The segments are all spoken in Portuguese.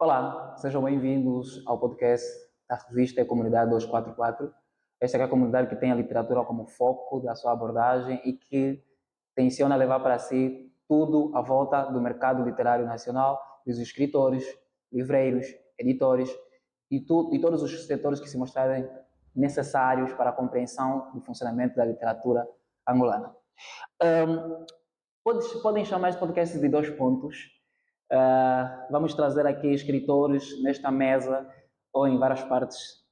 Olá, sejam bem-vindos ao podcast da revista Comunidade 244. Esta é a comunidade que tem a literatura como foco da sua abordagem e que tenciona levar para si tudo à volta do mercado literário nacional, dos escritores, livreiros, editores e todos os setores que se mostrarem necessários para a compreensão do funcionamento da literatura angolana. Um, Podem chamar este podcast de dois pontos. Vamos trazer aqui escritores nesta mesa ou em várias partes,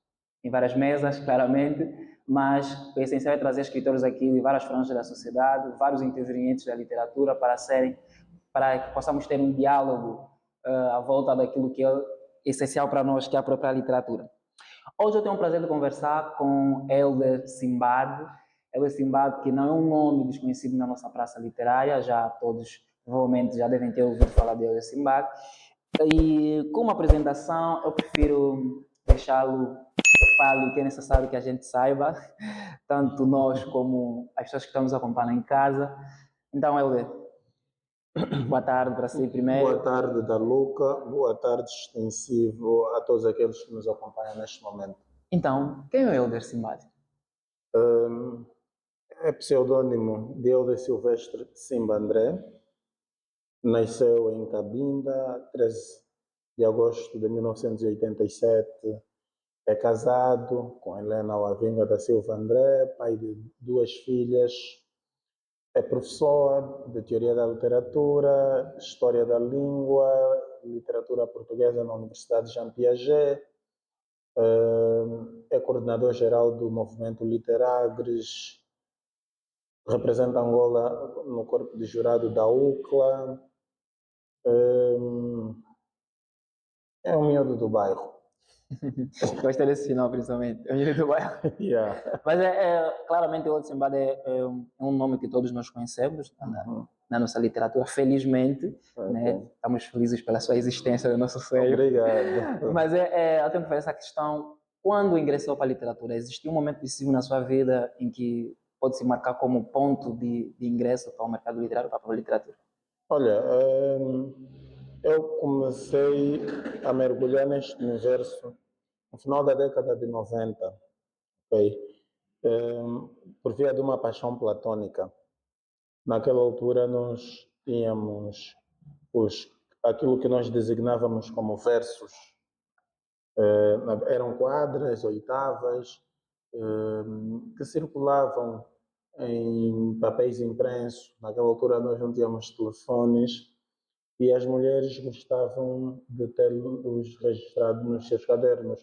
em várias mesas, claramente, mas o essencial é trazer escritores aqui de várias franjas da sociedade, vários intervenientes da literatura para que possamos ter um diálogo à volta daquilo que é essencial para nós, que é a própria literatura. Hoje eu tenho o prazer de conversar com Helder Simbad. Helder Simbad, que não é um nome desconhecido na nossa praça literária, já todos provavelmente já devem ter ouvido falar de Helder Simbad. E como apresentação, eu prefiro deixá-lo que fale o que é necessário que a gente saiba, tanto nós como as pessoas que estamos acompanhando em casa. Então, Helder, boa tarde para si Boa primeiro. tarde, Daluca. Boa tarde, extensivo a todos aqueles que nos acompanham neste momento. Então, quem é o Helder Simbad? É pseudônimo de Helder Silvestre Simba André. Nasceu em Cabinda, 13 de agosto de 1987. É casado com Helena Lavinga da Silva André, pai de duas filhas. É professor de Teoria da Literatura, História da Língua, Literatura Portuguesa na Universidade Jean Piaget. É coordenador geral do movimento Literagres, representa Angola no corpo de jurado da UCLA, é um miúdo do bairro. Gostei desse final, principalmente. Eu diria do bairro. Yeah. Mas claramente o Helder Simbad é um nome que todos nós conhecemos na nossa literatura, felizmente, né? Okay. Estamos felizes pela sua existência no nosso seio. Obrigado. Mas eu tenho que fazer essa questão, quando ingressou para a literatura, existiu um momento decisivo na sua vida em que pode se marcar como ponto de ingresso para o mercado literário, para a literatura? Olha, eu comecei a mergulhar neste universo no final da década de 90, ok? Por via de uma paixão platônica. Naquela altura nós tínhamos aquilo que nós designávamos como versos. Eram quadras, oitavas, que circulavam em papéis impressos. Naquela altura nós não tínhamos telefones e as mulheres gostavam de tê-los registrados nos seus cadernos.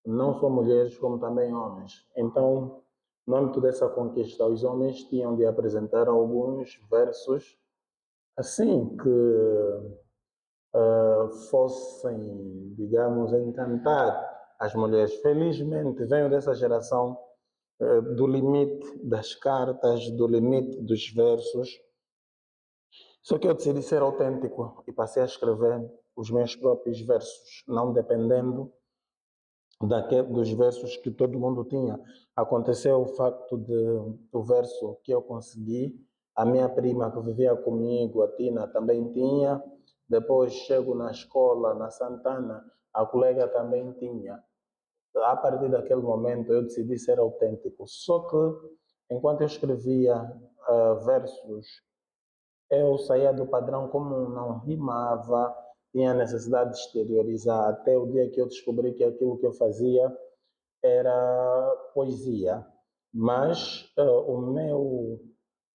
Não só mulheres, como também homens. Então, no âmbito dessa conquista, os homens tinham de apresentar alguns versos assim que fossem, digamos, encantar as mulheres. Felizmente, venho dessa geração do limite das cartas, do limite dos versos. Só que eu decidi ser autêntico e passei a escrever os meus próprios versos, não dependendo dos versos que todo mundo tinha. Aconteceu o facto do verso que eu consegui, a minha prima que vivia comigo, a Tina, também tinha. Depois chego na escola, na Santana, a colega também tinha. A partir daquele momento eu decidi ser autêntico. Só que enquanto eu escrevia versos, eu saía do padrão comum, não rimava, tinha necessidade de exteriorizar, até o dia que eu descobri que aquilo que eu fazia era poesia. Mas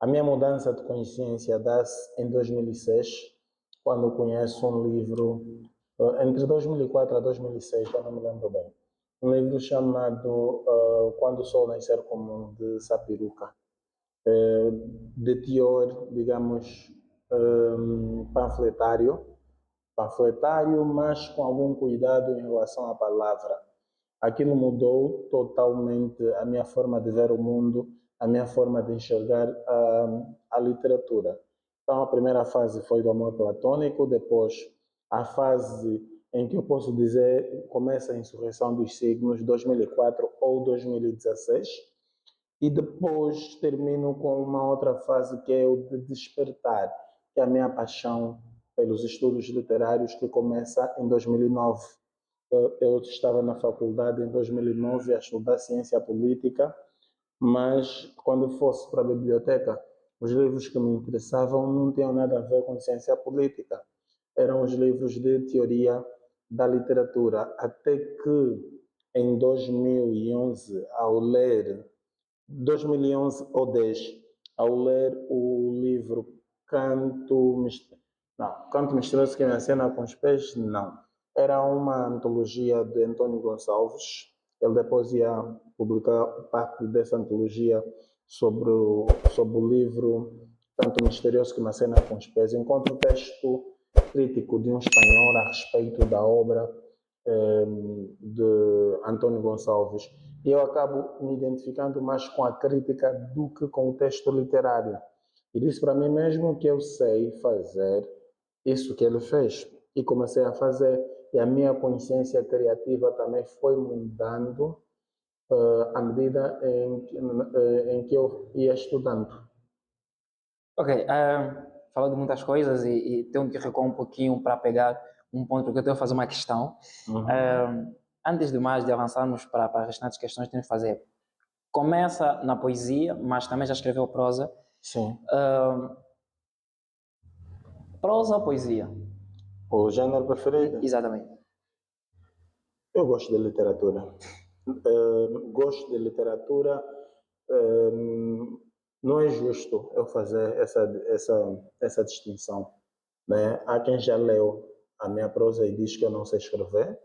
a minha mudança de consciência dá-se em 2006, quando eu conheço um livro, entre 2004 a 2006, eu não me lembro bem, um livro chamado Quando o Sol Nascer Comum, de Sapiruca, de teor, digamos, panfletário, mas com algum cuidado em relação à palavra. Aquilo mudou totalmente a minha forma de ver o mundo, a minha forma de enxergar a literatura. Então, a primeira fase foi do amor platônico, depois a fase em que eu posso dizer começa a insurreição dos signos, 2004 ou 2016, e depois termino com uma outra fase que é o de despertar, que é a minha paixão pelos estudos literários que começa em 2009. Eu estava na faculdade em 2009 a estudar ciência política, mas quando fosse para a biblioteca, os livros que me interessavam não tinham nada a ver com ciência política. Eram os livros de teoria da literatura, até que em 2011, ao ler 2011 ou 10, ao ler o livro Canto Misterioso que me acena com os pés, não. Era uma antologia de António Gonçalves. Ele depois ia publicar parte dessa antologia sobre o livro Canto Misterioso que me acena com os pés. Encontro um texto crítico de um espanhol a respeito da obra de António Gonçalves. E eu acabo me identificando mais com a crítica do que com o texto literário. E disse para mim mesmo que eu sei fazer isso que ele fez. E comecei a fazer. E a minha consciência criativa também foi mudando à medida em que eu ia estudando. Ok, falou de muitas coisas e tenho que recuar um pouquinho para pegar um ponto, porque eu tenho que fazer uma questão. Antes de mais, de avançarmos para as restantes questões, tenho que fazer. Começa na poesia, mas também já escreveu prosa. Sim. Prosa ou poesia? O gênero preferido? Exatamente. Eu gosto de literatura. Gosto de literatura. Não é justo eu fazer essa distinção, né? Há quem já leu a minha prosa e diz que eu não sei escrever.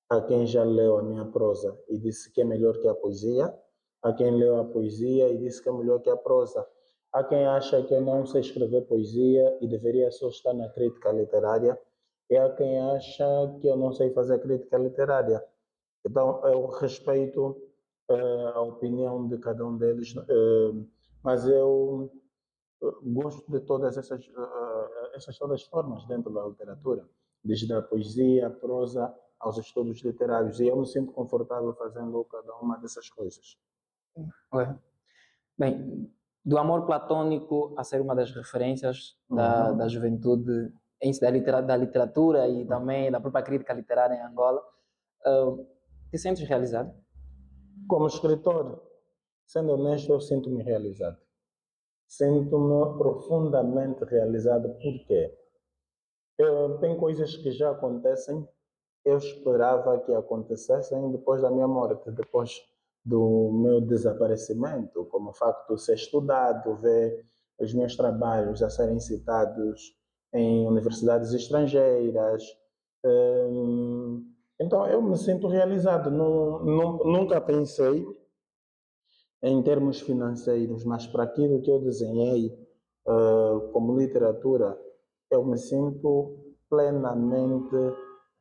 Há quem já leu a minha prosa e disse que é melhor que a poesia. Há quem leu a poesia e disse que é melhor que a prosa. Há quem acha que eu não sei escrever poesia e deveria só estar na crítica literária. E há quem acha que eu não sei fazer crítica literária. Então, eu respeito a opinião de cada um deles, mas eu gosto de todas essas todas formas dentro da literatura, desde a poesia, a prosa, aos estudos literários, e eu me sinto confortável fazendo cada uma dessas coisas. Okay. Bem, do amor platônico a ser uma das referências da juventude, da literatura e também da própria crítica literária em Angola, te sentes realizado? Como escritor, sendo honesto, eu sinto-me realizado. Sinto-me profundamente realizado. Por quê? Tem coisas que já acontecem, eu esperava que acontecessem depois da minha morte, depois do meu desaparecimento, como o facto de ser estudado, ver os meus trabalhos a serem citados em universidades estrangeiras. Então eu me sinto realizado. Nunca pensei em termos financeiros, mas para aquilo que eu desenhei como literatura, eu me sinto plenamente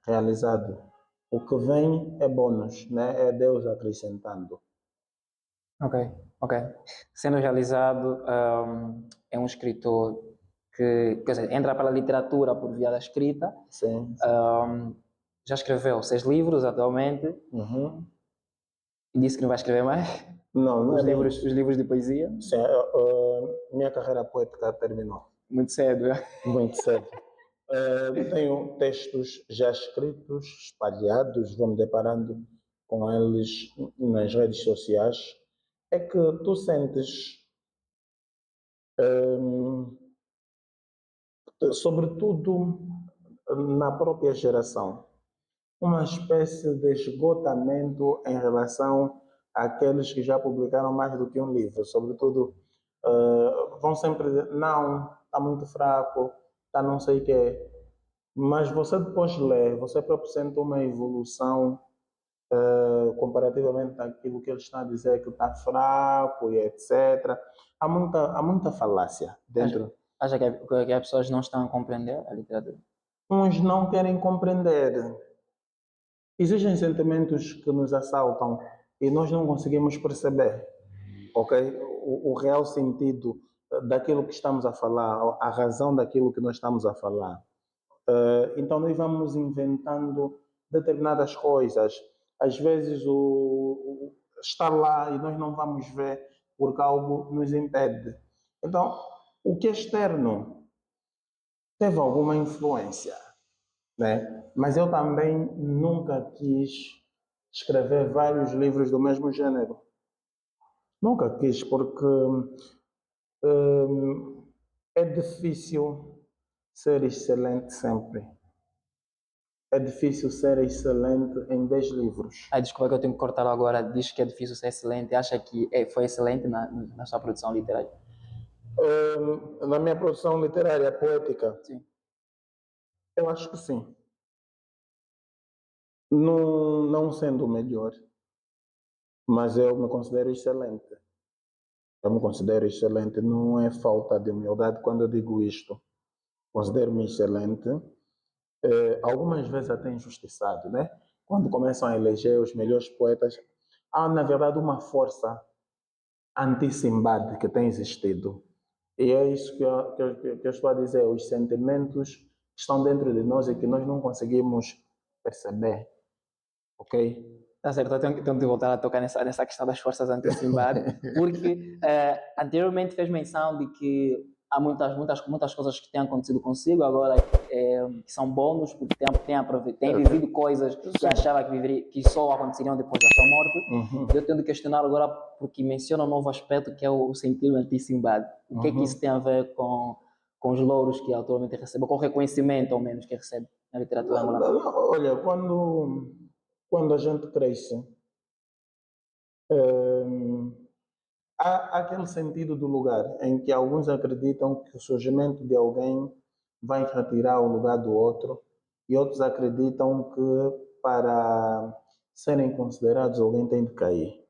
realizado. O que vem é bônus, né? É Deus acrescentando. Ok, ok. Sendo realizado, é um escritor que, quer dizer, entra pela literatura por via da escrita. Sim. Já escreveu 6 livros atualmente e disse que não vai escrever mais. Não é bem. Os livros de poesia. Sim, minha carreira poética terminou Muito cedo, né? muito cedo. Tenho textos já escritos, espalhados, vou me deparando com eles nas redes sociais. É que tu sentes, sobretudo na própria geração, uma espécie de esgotamento em relação àqueles que já publicaram mais do que um livro. Sobretudo, vão sempre dizer, não, está muito fraco, está não sei o quê. Mas você depois lê, você próprio sente uma evolução comparativamente àquilo que ele está a dizer que está fraco e etc. Há muita falácia dentro. Acha que as pessoas não estão a compreender a literatura? Uns não querem compreender. Existem sentimentos que nos assaltam e nós não conseguimos perceber, ok? O real sentido daquilo que estamos a falar, a razão daquilo que nós estamos a falar. Então nós vamos inventando determinadas coisas. Às vezes está lá e nós não vamos ver porque algo nos impede. Então, o que é externo teve alguma influência, né? Mas eu também nunca quis escrever vários livros do mesmo gênero. Nunca quis, porque é difícil ser excelente sempre. É difícil ser excelente em 10 livros. Aí desculpa que eu tenho que cortar agora. Diz que é difícil ser excelente. Acha que foi excelente na sua produção literária? Na minha produção literária poética, Sim. eu acho que sim. Não sendo o melhor, mas eu me considero excelente. Eu me considero excelente, não é falta de humildade quando eu digo isto. Considero-me excelente, algumas vezes até injustiçado, né? Quando começam a eleger os melhores poetas, há na verdade uma força anti-Simbad que tem existido. E é isso que eu estou a dizer, os sentimentos que estão dentro de nós e que nós não conseguimos perceber, ok? Tá certo, eu tenho que voltar a tocar nessa questão das forças anti-Simbad, porque anteriormente fez menção de que há muitas coisas que têm acontecido consigo agora que são bônus, porque tem vivido coisas que achava que só aconteceriam depois da sua morte. Eu tenho de questionar agora porque menciona um novo aspecto que é o sentido anti-Simbad. O que é que isso tem a ver com os louros que atualmente recebe, com o reconhecimento, ao menos, que recebe na literatura angolana? Olha, quando a gente cresce, há aquele sentido do lugar em que alguns acreditam que o surgimento de alguém vai retirar o lugar do outro e outros acreditam que para serem considerados alguém tem de cair,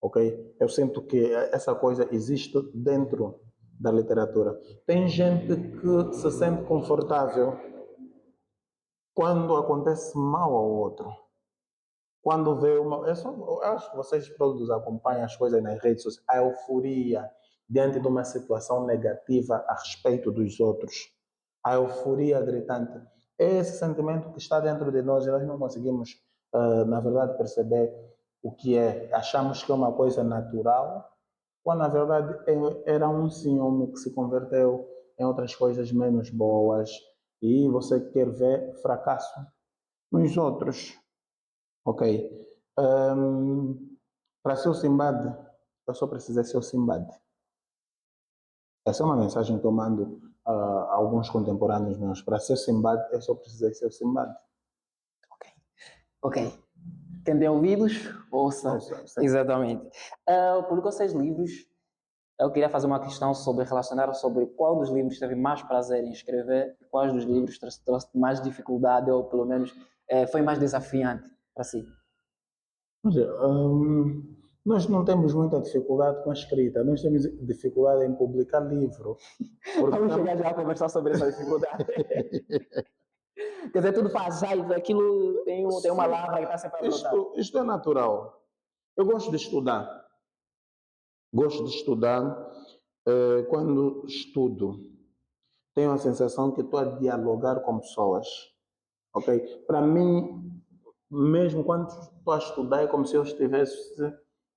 ok? Eu sinto que essa coisa existe dentro da literatura. Tem gente que se sente confortável quando acontece mal ao outro. Quando vê uma. Eu acho que vocês todos acompanham as coisas nas redes sociais, a euforia diante de uma situação negativa a respeito dos outros. A euforia gritante. É esse sentimento que está dentro de nós e nós não conseguimos, na verdade, perceber o que é. Achamos que é uma coisa natural, quando na verdade era um ciúme que se converteu em outras coisas menos boas e você quer ver fracasso nos outros. Ok. Para ser o Simbad, eu só precisei ser o Simbad. Essa é uma mensagem que eu mando a alguns contemporâneos meus. Para ser Simbad, eu só precisei ser o Simbad. Ok. Quem tem ouvidos, ouça. Sim. Exatamente. Publicou 6 livros. Eu queria fazer uma questão relacionar sobre qual dos livros teve mais prazer em escrever e quais dos livros trouxe mais dificuldade ou pelo menos foi mais desafiante para si. Olha, nós não temos muita dificuldade com a escrita, nós temos dificuldade em publicar livro. Vamos chegar já a conversar sobre essa dificuldade. Quer dizer, tudo faz raiva, aquilo tem uma lavra que está sempre a brotar. Isto é natural. Eu gosto de estudar. Gosto de estudar. Quando estudo, tenho a sensação que estou a dialogar com pessoas, ok? Para mim, mesmo quando estou a estudar, é como se eu estivesse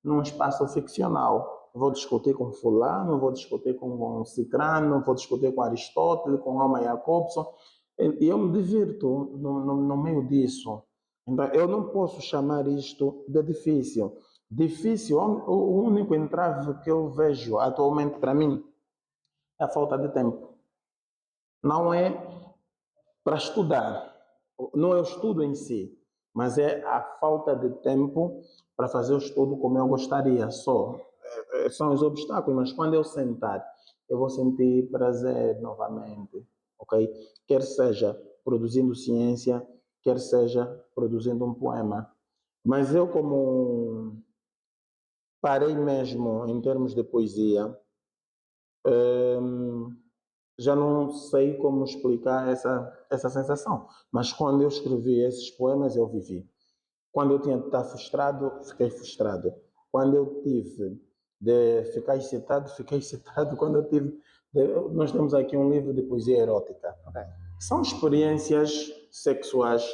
num espaço ficcional. Vou discutir com fulano, vou discutir com Cicrano, vou discutir com Aristóteles, com Roma Jacobson, e eu me divirto no meio disso. Então, eu não posso chamar isto de difícil. Difícil, o único entrave que eu vejo atualmente para mim é a falta de tempo. Não é para estudar, não é o estudo em si, mas é a falta de tempo para fazer o estudo como eu gostaria só. São os obstáculos, mas quando eu sentar, eu vou sentir prazer novamente, ok? Quer seja produzindo ciência, quer seja produzindo um poema. Mas eu como parei mesmo em termos de poesia, já não sei como explicar essa sensação. Mas quando eu escrevi esses poemas, eu vivi. Quando eu tinha de estar frustrado, fiquei frustrado. Quando eu tive de ficar excitado, fiquei excitado. Quando eu tive nós temos aqui um livro de poesia erótica. Okay. São experiências sexuais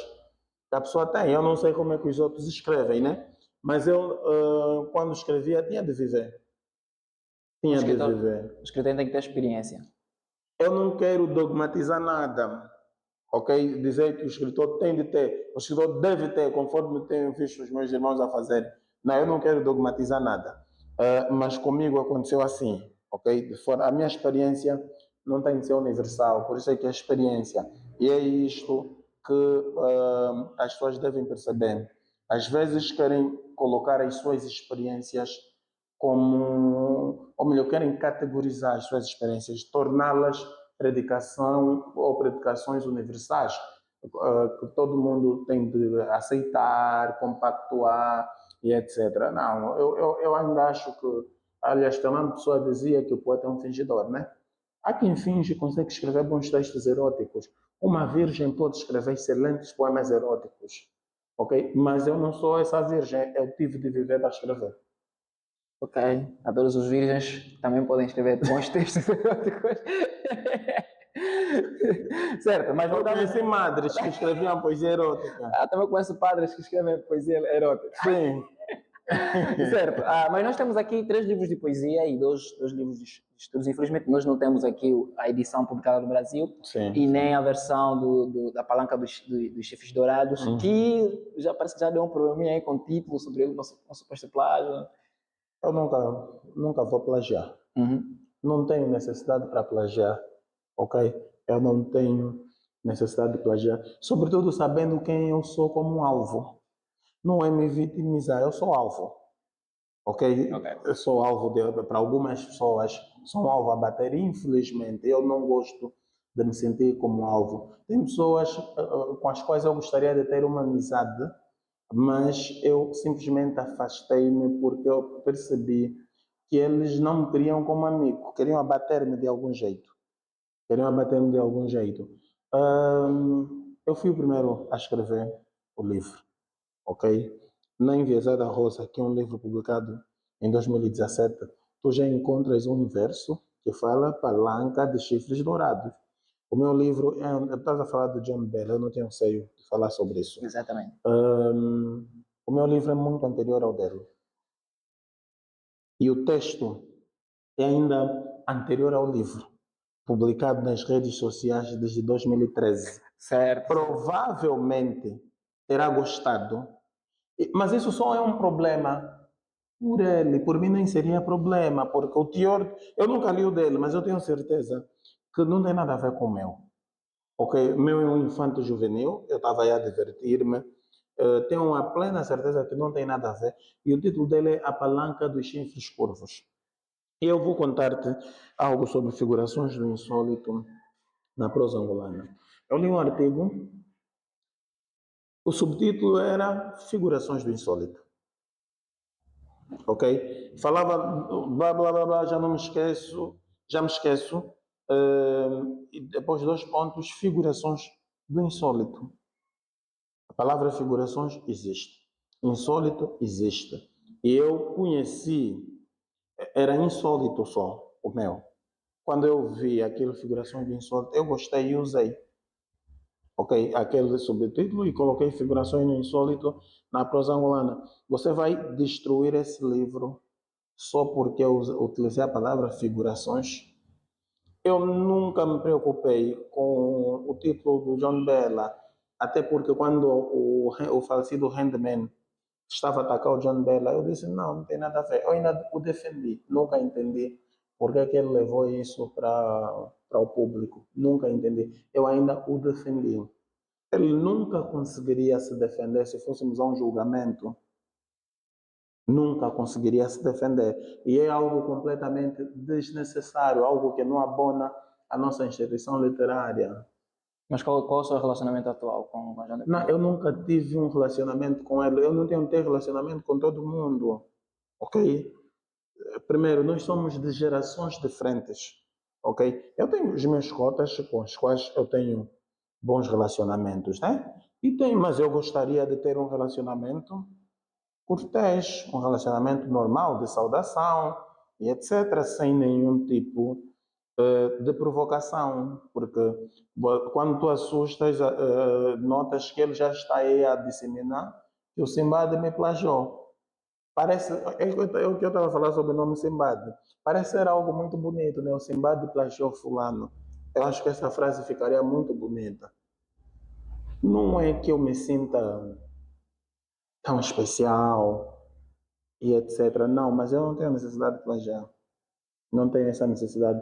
que a pessoa tem. Eu não sei como é que os outros escrevem, né? Mas eu, quando escrevia, tinha de viver. Tinha de viver. O escritor tem que ter experiência. Eu não quero dogmatizar nada, ok? Dizer que o escritor tem de ter, o escritor deve ter, conforme tenho visto os meus irmãos a fazer. Não, eu não quero dogmatizar nada. Mas comigo aconteceu assim, ok? A minha experiência não tem de ser universal, por isso é que é experiência. E é isto que as pessoas devem perceber. Às vezes querem colocar as suas experiências como, ou melhor, querem categorizar as suas experiências, torná-las predicação ou predicações universais, que todo mundo tem de aceitar, compactuar e etc. Não, eu ainda acho que, aliás, também uma pessoa dizia que o poeta é um fingidor, né? Há quem finge e consegue escrever bons textos eróticos. Uma virgem pode escrever excelentes poemas eróticos, ok? Mas eu não sou essa virgem, eu tive de viver para escrever. Ok, a todos os virgens também podem escrever bons textos eróticos. Certo, mas Eu voltando. conheci madres que escreviam poesia erótica. Também conheço padres que escrevem poesia erótica. Sim. Certo, mas nós temos aqui 3 livros de poesia e dois livros de estudos. Infelizmente, nós não temos aqui a edição publicada no Brasil Sim, e sim. nem a versão da Palanca dos Chefes Dourados, que já parece que já deu um probleminha aí com o título sobre o nosso suposto plágio. Eu nunca vou plagiar. Uhum. Não tenho necessidade para plagiar, ok? Eu não tenho necessidade de plagiar. Sobretudo sabendo quem eu sou como um alvo. Não é me vitimizar, eu sou alvo, ok? Ok. Eu sou alvo para algumas pessoas, sou um alvo a bater. Infelizmente, eu não gosto de me sentir como alvo. Tem pessoas com as quais eu gostaria de ter uma amizade, mas eu simplesmente afastei-me porque eu percebi que eles não me queriam como amigo, queriam abater-me de algum jeito. Queriam abater-me de algum jeito. Eu fui o primeiro a escrever o livro, ok? Na Enviesada Rosa, que é um livro publicado em 2017, tu já encontras um verso que fala palanca de chifres dourados. O meu livro, eu estava a falar do John Bell, eu não tenho seio de falar sobre isso. Exatamente. O meu livro é muito anterior ao dele. E o texto é ainda anterior ao livro, publicado nas redes sociais desde 2013. Certo. Provavelmente terá gostado, mas isso só é um problema por ele, por mim nem seria problema, porque o teor, eu nunca li o dele, mas eu tenho certeza que não tem nada a ver com o meu. Ok, o meu é um infanto juvenil, eu estava aí a divertir-me, tenho a plena certeza que não tem nada a ver, e o título dele é A Palanca dos Chifres Curvos. E eu vou contar-te algo sobre figurações do insólito na prosa angolana. Eu li um artigo, o subtítulo era Figurações do Insólito. Ok? Falava blá blá blá blá, já me esqueço. E depois 2 pontos, figurações do insólito. A palavra figurações existe. Insólito existe. E eu conheci, era insólito só o meu. Quando eu vi aquela figuração de insólito, eu gostei e usei. Ok, aquele subtítulo e coloquei figurações no insólito na prosa angolana. Você vai destruir esse livro só porque eu utilizei a palavra figurações? Eu nunca me preocupei com o título do John Bella, até porque quando o falecido Handman estava a atacar o John Bella, eu disse, não tem nada a ver. Eu ainda o defendi, nunca entendi por que ele levou isso para o público. Nunca entendi. Eu ainda o defendi. Ele nunca conseguiria se defender se fôssemos a um julgamento. Nunca conseguiria se defender. E é algo completamente desnecessário, algo que não abona a nossa instituição literária. Mas qual o seu relacionamento atual com a Janda Não, Pina? eu nunca tive um relacionamento com ele. Eu não tenho que ter relacionamento com todo mundo. Ok? Primeiro, nós somos de gerações diferentes. Ok? Eu tenho os meus cotas com os quais eu tenho bons relacionamentos, né? E tenho, mas eu gostaria de ter um relacionamento cortês, um relacionamento normal de saudação e etc., sem nenhum tipo de provocação, porque quando tu assustas, notas que ele já está aí a disseminar que o Simbad me plagiou. Parece, é o que eu estava falando sobre o nome Simbad. Parece ser algo muito bonito, né? O Simbad plagiou fulano. Eu acho que essa frase ficaria muito bonita. Não é que eu me sinta tão especial e etc. Não, mas eu não tenho necessidade de plagiar. Não tenho essa necessidade.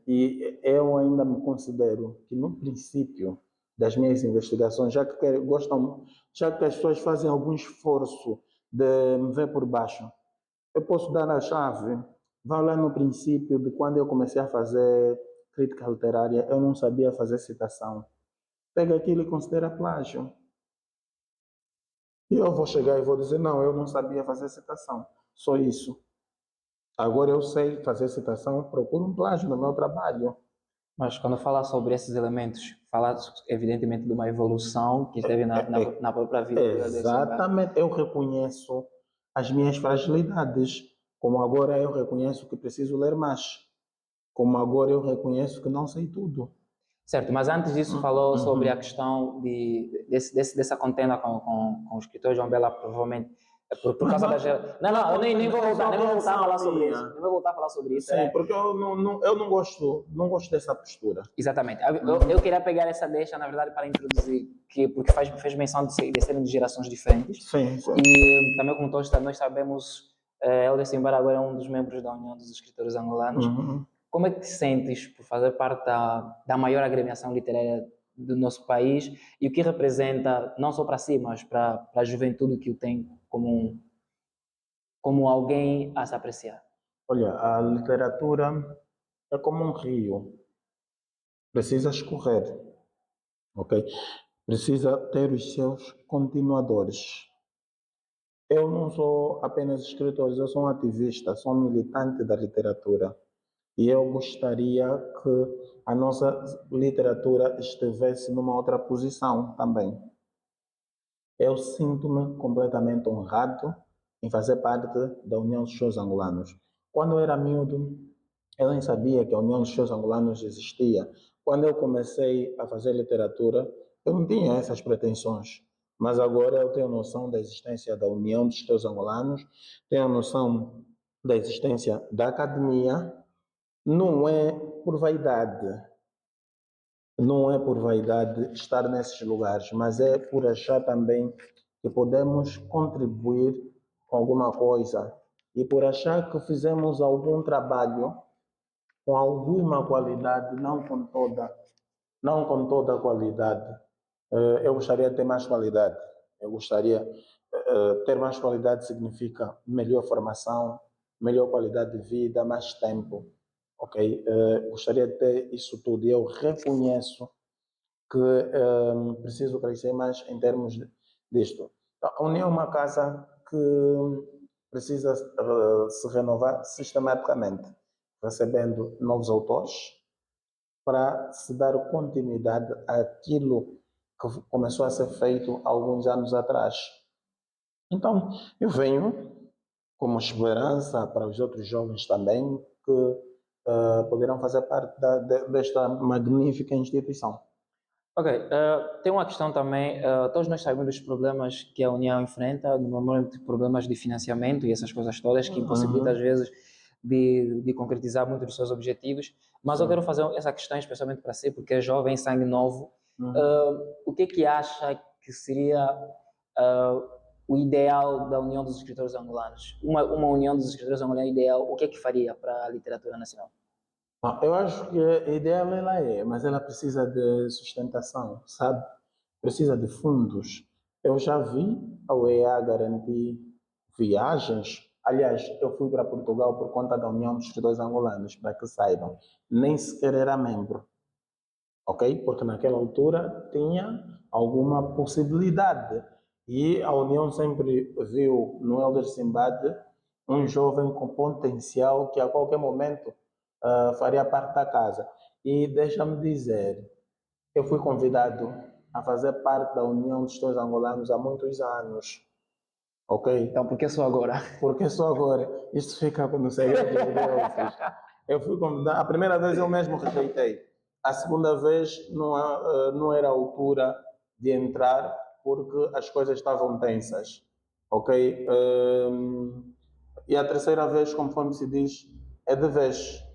E eu ainda me considero que no princípio das minhas investigações, já que as pessoas fazem algum esforço de me ver por baixo, eu posso dar a chave. Vai lá no princípio de quando eu comecei a fazer crítica literária, eu não sabia fazer citação. Pega aquilo e considera plágio. E eu vou chegar e vou dizer, não, eu não sabia fazer citação. Só isso. Agora eu sei fazer citação, procuro um plágio no meu trabalho. Mas quando fala sobre esses elementos, fala evidentemente de uma evolução que teve na própria vida do Helder Simbad. Exatamente. Eu reconheço as minhas fragilidades. Como agora eu reconheço que preciso ler mais. Como agora eu reconheço que não sei tudo. Certo, mas antes disso falou sobre a questão dessa contenda com o escritor João Bela, provavelmente por causa da geração. Não, eu nem vou voltar a falar sobre isso. Nem vou voltar a falar sobre isso. Sim, porque eu não gosto dessa postura. Exatamente. Eu queria pegar essa deixa, na verdade, para introduzir, porque fez menção de serem de gerações diferentes. Sim, sim. E também, como todos nós sabemos, Helder Simbad agora é um dos membros da União dos Escritores Angolanos. Como é que te sentes por fazer parte da maior agremiação literária do nosso país e o que representa, não só para si, mas para a juventude que o tem como alguém a se apreciar? Olha, a literatura é como um rio. Precisa escorrer, ok? Precisa ter os seus continuadores. Eu não sou apenas escritor, eu sou um ativista, sou um militante da literatura. E eu gostaria que a nossa literatura estivesse numa outra posição também. Eu sinto-me completamente honrado em fazer parte da União dos Shows Angolanos. Quando eu era miúdo, eu nem sabia que a União dos Shows Angolanos existia. Quando eu comecei a fazer literatura, eu não tinha essas pretensões. Mas agora eu tenho noção da existência da União dos Shows Angolanos, tenho noção da existência da academia. Não é por vaidade, não é por vaidade estar nesses lugares, mas é por achar também que podemos contribuir com alguma coisa e por achar que fizemos algum trabalho com alguma qualidade, não com toda a qualidade. Eu gostaria de ter mais qualidade. Eu gostaria ter mais qualidade significa melhor formação, melhor qualidade de vida, mais tempo. Ok? Gostaria de ter isso tudo. E eu reconheço que preciso crescer mais em termos disto. A União é uma casa que precisa se renovar sistematicamente, recebendo novos autores para se dar continuidade àquilo que começou a ser feito alguns anos atrás. Então, eu venho como esperança para os outros jovens também que poderão fazer parte desta magnífica instituição. Ok, tem uma questão também, todos nós sabemos dos problemas que a União enfrenta, normalmente problemas de financiamento e essas coisas todas que impossibilitam às vezes de concretizar muitos dos seus objetivos, mas eu quero fazer essa questão especialmente para si, porque é jovem, sangue novo. O que é que acha que seria o ideal da União dos Escritores Angolanos? Uma União dos Escritores Angolanos ideal, o que é que faria para a literatura nacional? Eu acho que a ideia ela é, mas ela precisa de sustentação, sabe? Precisa de fundos. Eu já vi a UEA garantir viagens. Aliás, eu fui para Portugal por conta da União dos Escritores Angolanos, para que saibam. Nem sequer era membro, ok? Porque naquela altura tinha alguma possibilidade. E a União sempre viu no Helder Simbad um jovem com potencial que a qualquer momento faria parte da casa. E deixa-me dizer, eu fui convidado a fazer parte da União dos Escritores Angolanos há muitos anos, ok? Então, por que só agora? Porque só agora, isto fica no segredo de Deus. Eu fui convidado, a primeira vez eu mesmo rejeitei. A segunda vez não era a altura de entrar porque as coisas estavam tensas, ok? E a terceira vez, conforme se diz, é de vez.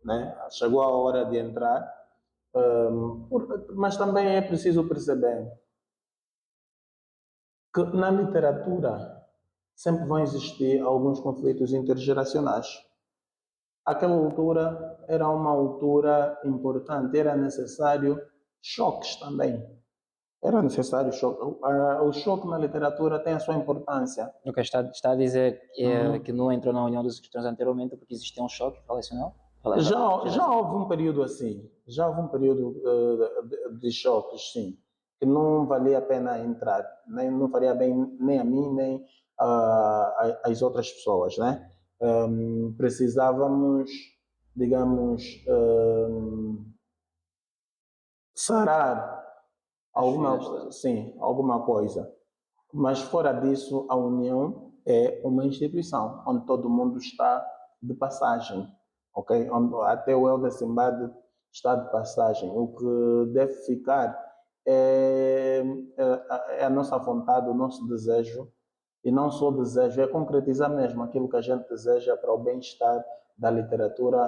né? Chegou a hora de entrar, mas também é preciso perceber que na literatura sempre vão existir alguns conflitos intergeracionais. Aquela altura era uma altura importante, era necessário choques também. Era necessário choque. O choque na literatura tem a sua importância. O que está a dizer que não entrou na União dos Cristãos anteriormente porque existia um choque relacional? Já houve um período assim, já houve um período de choques, sim, que não valia a pena entrar, nem, não faria bem nem a mim, nem às outras pessoas, né? Precisávamos, digamos, sarar alguma coisa. Mas fora disso, a União é uma instituição onde todo mundo está de passagem, ok? Onde até o Helder Simbad está de passagem. O que deve ficar é, é a nossa vontade, o nosso desejo, e não só desejo, é concretizar mesmo aquilo que a gente deseja para o bem-estar da literatura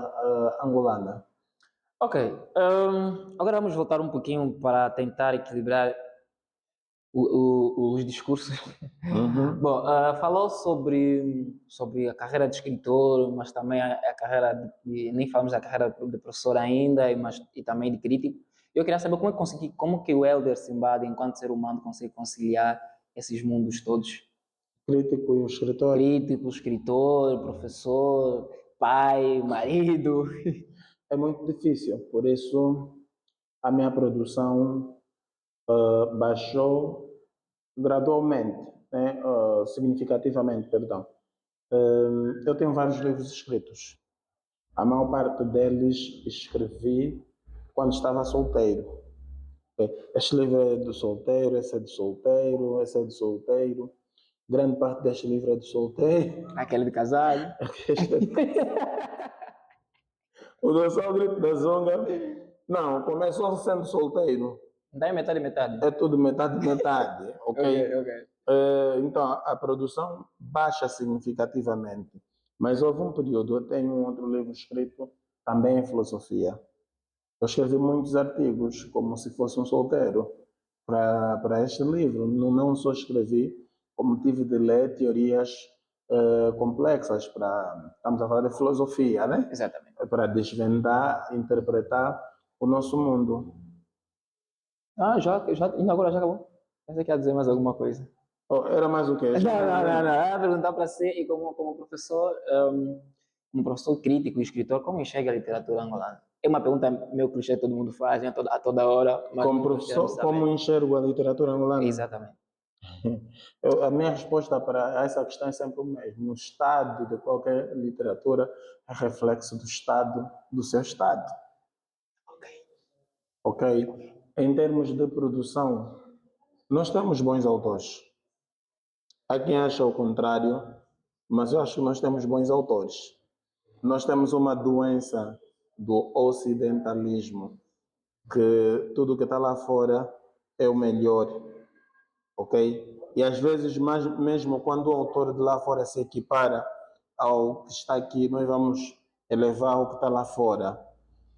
angolana. Ok, agora vamos voltar um pouquinho para tentar equilibrar os discursos. Uhum. Bom, falou sobre a carreira de escritor, mas também a carreira nem falamos da carreira de professor ainda, e também de crítico. Eu queria saber como que o Helder Simbad, enquanto ser humano, consegue conciliar esses mundos todos? Crítico e o escritor. Crítico, escritor, professor, pai, marido. É muito difícil, por isso a minha produção baixou gradualmente, né? Significativamente, perdão. Eu tenho vários livros escritos. A maior parte deles escrevi quando estava solteiro. Este livro é do solteiro, esse é do solteiro, esse é do solteiro. Grande parte deste livro é do solteiro. Aquele de casado. O do Sol Grito da Zonga. Não, começou sendo solteiro. Dá metade, metade. É tudo metade, metade, ok? Ok. Então, a produção baixa significativamente. Mas houve um período, eu tenho um outro livro escrito também em filosofia. Eu escrevi muitos artigos, como se fosse um solteiro, para este livro. Não só escrevi, como tive de ler teorias complexas. Estamos a falar de filosofia, né? Exatamente. Para desvendar, interpretar o nosso mundo. Ainda agora já acabou. Pensei que ia dizer mais alguma coisa. Oh, era mais o quê? Não. Era perguntar para você, e como professor, como professor crítico e escritor, como enxerga a literatura angolana? É uma pergunta meio clichê que todo mundo faz, né, a toda hora. Mas como professor, como enxergo a literatura angolana? Exatamente. A minha resposta para essa questão é sempre o mesmo. O estado de qualquer literatura é reflexo do estado do seu estado. Ok? Em termos de produção, nós temos bons autores. Há quem acha o contrário, mas eu acho que nós temos bons autores. Nós temos uma doença do ocidentalismo, que tudo que está lá fora é o melhor, ok? E às vezes, mesmo quando o autor de lá fora se equipara ao que está aqui, nós vamos elevar o que está lá fora.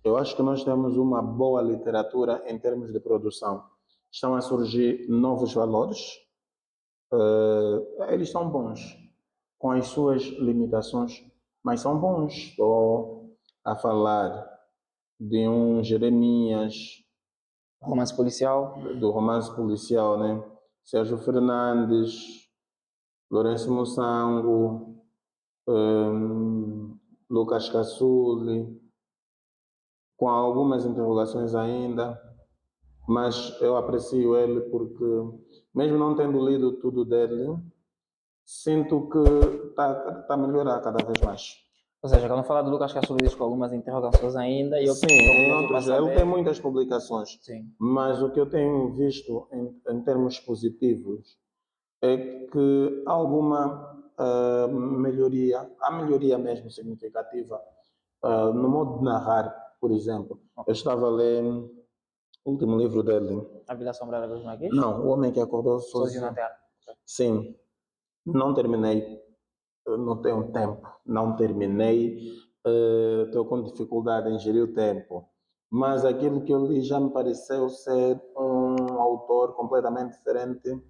Eu acho que nós temos uma boa literatura em termos de produção. Estão a surgir novos valores, eles são bons, com as suas limitações, mas são bons. Estou a falar de um Jeremias, Romance policial. do romance policial, né? Sérgio Fernandes, Lourenço Moçango, Lucas Cassuli, com algumas interrogações ainda, mas eu aprecio ele porque, mesmo não tendo lido tudo dele, sinto que está a melhorar cada vez mais. Ou seja, quando fala do Lucas Cassuli diz com algumas interrogações ainda, e eu Sim, em outros, ele tem muitas publicações, sim, mas o que eu tenho visto em termos positivos é que há alguma melhoria, há melhoria mesmo significativa no modo de narrar, por exemplo. Eu estava a ler o último livro dele. A Vida Assombrada dos Maguês? Não, O Homem que Acordou Sozinho na Sozinho. Terra. Sim, não terminei, eu não tenho tempo, não terminei, estou com dificuldade em gerir o tempo. Mas aquilo que eu li já me pareceu ser um autor completamente diferente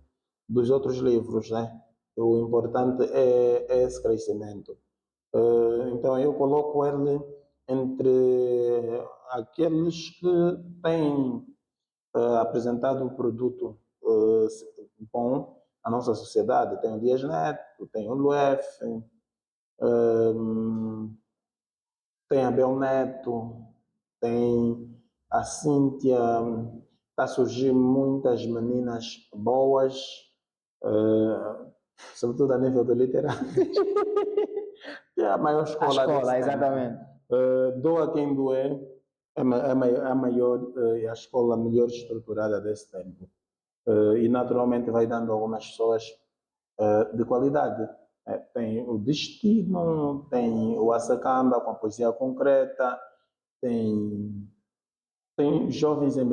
dos outros livros, né? O importante é esse crescimento. Então eu coloco ele entre aqueles que têm apresentado um produto bom à nossa sociedade. Tem o Dias Neto, tem o Luef, tem a Bel Neto, tem a Cíntia, está a surgir muitas meninas boas, sobretudo a nível de literatura, que é a maior A escola desse escola, tempo. exatamente. Doa quem doer, a maior, a escola melhor estruturada desse tempo. E naturalmente vai dando algumas pessoas de qualidade. Tem o Destino, tem o Assacamba com a poesia concreta, tem jovens em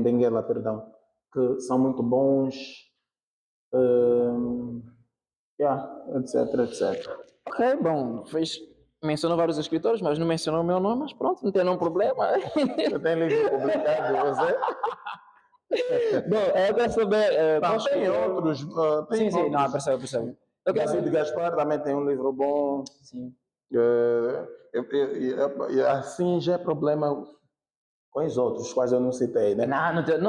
Benguela, perdão, que são muito bons, etc, etc. Ok, bom, mencionou vários escritores, mas não mencionou o meu nome, mas pronto, não tem nenhum problema. Você tem livro publicado, você? Bom, eu quero saber. Tem outros. Tem Sim, não, outros. percebo. Eu quero David saber. Gaspar também tem um livro bom. Sim. E assim já é problema com os outros, quase eu não citei, né? Mas eu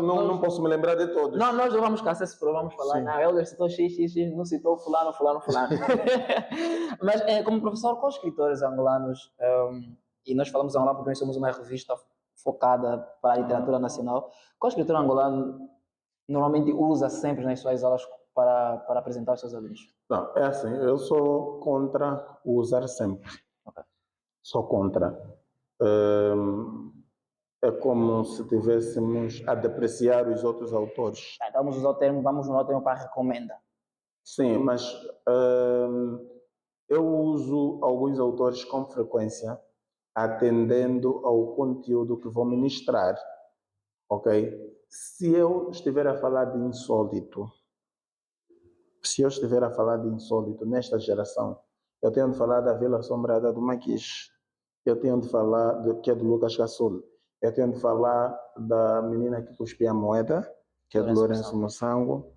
não posso me lembrar de todos. Não, nós não vamos caçar esse problema, vamos falar, Sim. não, Helder citou X, não citou fulano. Mas como professor, com escritores angolanos, e nós falamos angolano porque nós somos uma revista focada para a literatura nacional, qual escritor angolano normalmente usa sempre nas suas aulas para apresentar aos seus alunos? Não, é assim, eu sou contra o usar sempre. Ok. Sou contra. É como se estivéssemos a depreciar os outros autores. Então vamos usar o termo para recomenda. Sim, mas eu uso alguns autores com frequência, atendendo ao conteúdo que vou ministrar, ok? Se eu estiver a falar de insólito, nesta geração, eu tenho de falar da Vila Assombrada do Maquis, eu tenho de falar que é do Lucas Caçul, eu tenho de falar da menina que cuspia a moeda, que é do Lourenço Moçango.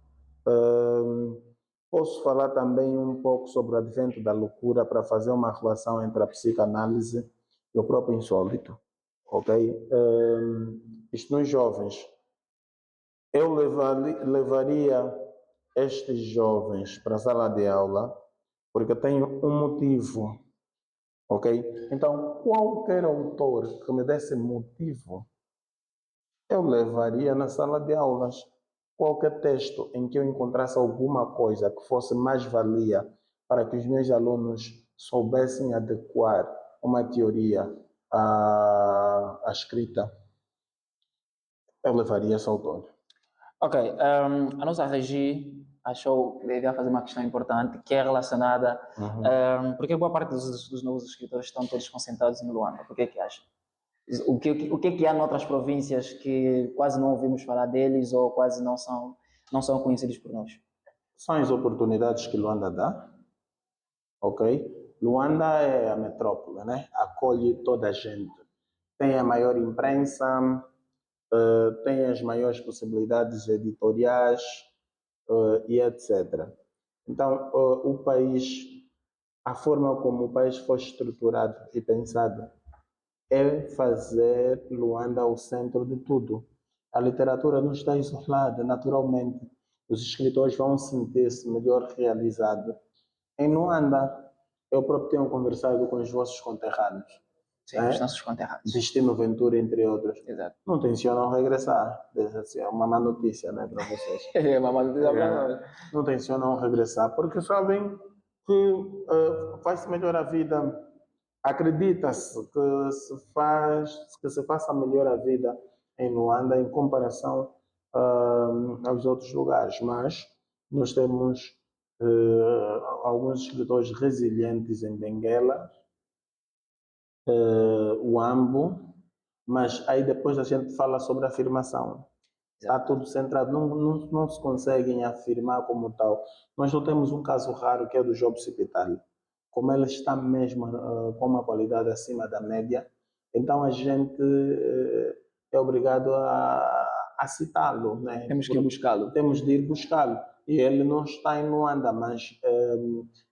Posso falar também um pouco sobre o advento da loucura para fazer uma relação entre a psicanálise e o próprio insólito, ok? Isto nos jovens. Eu levaria estes jovens para a sala de aula porque tenho um motivo, ok? Então, qualquer autor que me desse motivo, eu levaria na sala de aulas. Qualquer texto em que eu encontrasse alguma coisa que fosse mais-valia para que os meus alunos soubessem adequar uma teoria à escrita, eu levaria esse autor. Ok, a nossa Regi achou que devia fazer uma questão importante que é relacionada porque boa parte dos novos escritores estão todos concentrados em Luanda. Por que acha? O que é que há noutras províncias que quase não ouvimos falar deles ou quase não são conhecidos por nós? São as oportunidades que Luanda dá, ok? Luanda é a metrópole, né? Acolhe toda a gente. Tem a maior imprensa, tem as maiores possibilidades editoriais e etc. Então, o país, a forma como o país foi estruturado e pensado é fazer Luanda o centro de tudo. A literatura não está isolada, naturalmente. Os escritores vão sentir-se melhor realizados em Luanda. Eu próprio tenho conversado com os vossos conterrâneos. Sim, os nossos conterrâneos. Destino Ventura, entre outros. Exato. Não tencionam regressar. É uma má notícia, né, para vocês. É uma má notícia para nós. Não tencionam regressar porque sabem que vai-se melhorar a vida. Acredita-se que se faça melhor a vida em Luanda em comparação aos outros lugares, mas nós temos alguns escritores resilientes em Benguela, o Ambo, mas aí depois a gente fala sobre afirmação. Está tudo centrado, não se conseguem afirmar como tal. Nós não temos um caso raro que é do Job Cipital. como ela está mesmo com uma qualidade acima da média, então a gente é obrigado a citá-lo, né? Temos que ir buscá-lo. Temos de ir buscá-lo. E ele não está em Luanda, mas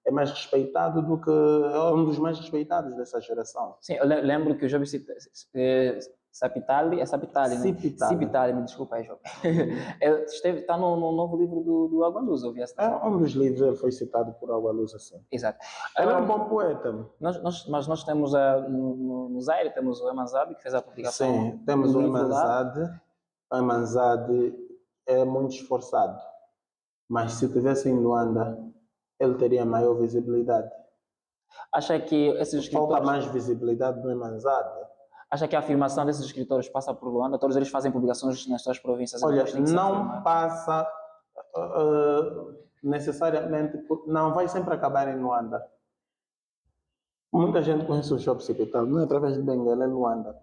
é mais respeitado do que... É um dos mais respeitados dessa geração. Sim, eu lembro que o Job Sapitali, né? Cipitali, me desculpa aí, Job. Está no novo livro do Agualusa, ouvi essa. É um dos livros, ele foi citado por Agualusa, assim. Exato. Ele é um bom poeta. Mas nós temos no Zaire, temos o Emanzade, que fez a publicação. Sim, temos do o livro lá. Emanzade. O Emanzade é muito esforçado, mas se tivesse em Luanda, ele teria maior visibilidade. Acha que esses escritores... Falta mais visibilidade no Emanzade. Acha que a afirmação desses escritores passa por Luanda? Todos eles fazem publicações nas suas províncias. Olha, não passa necessariamente, não vai sempre acabar em Luanda. Muita gente conhece o Job Sapitali, não é através de Benguela, é Luanda.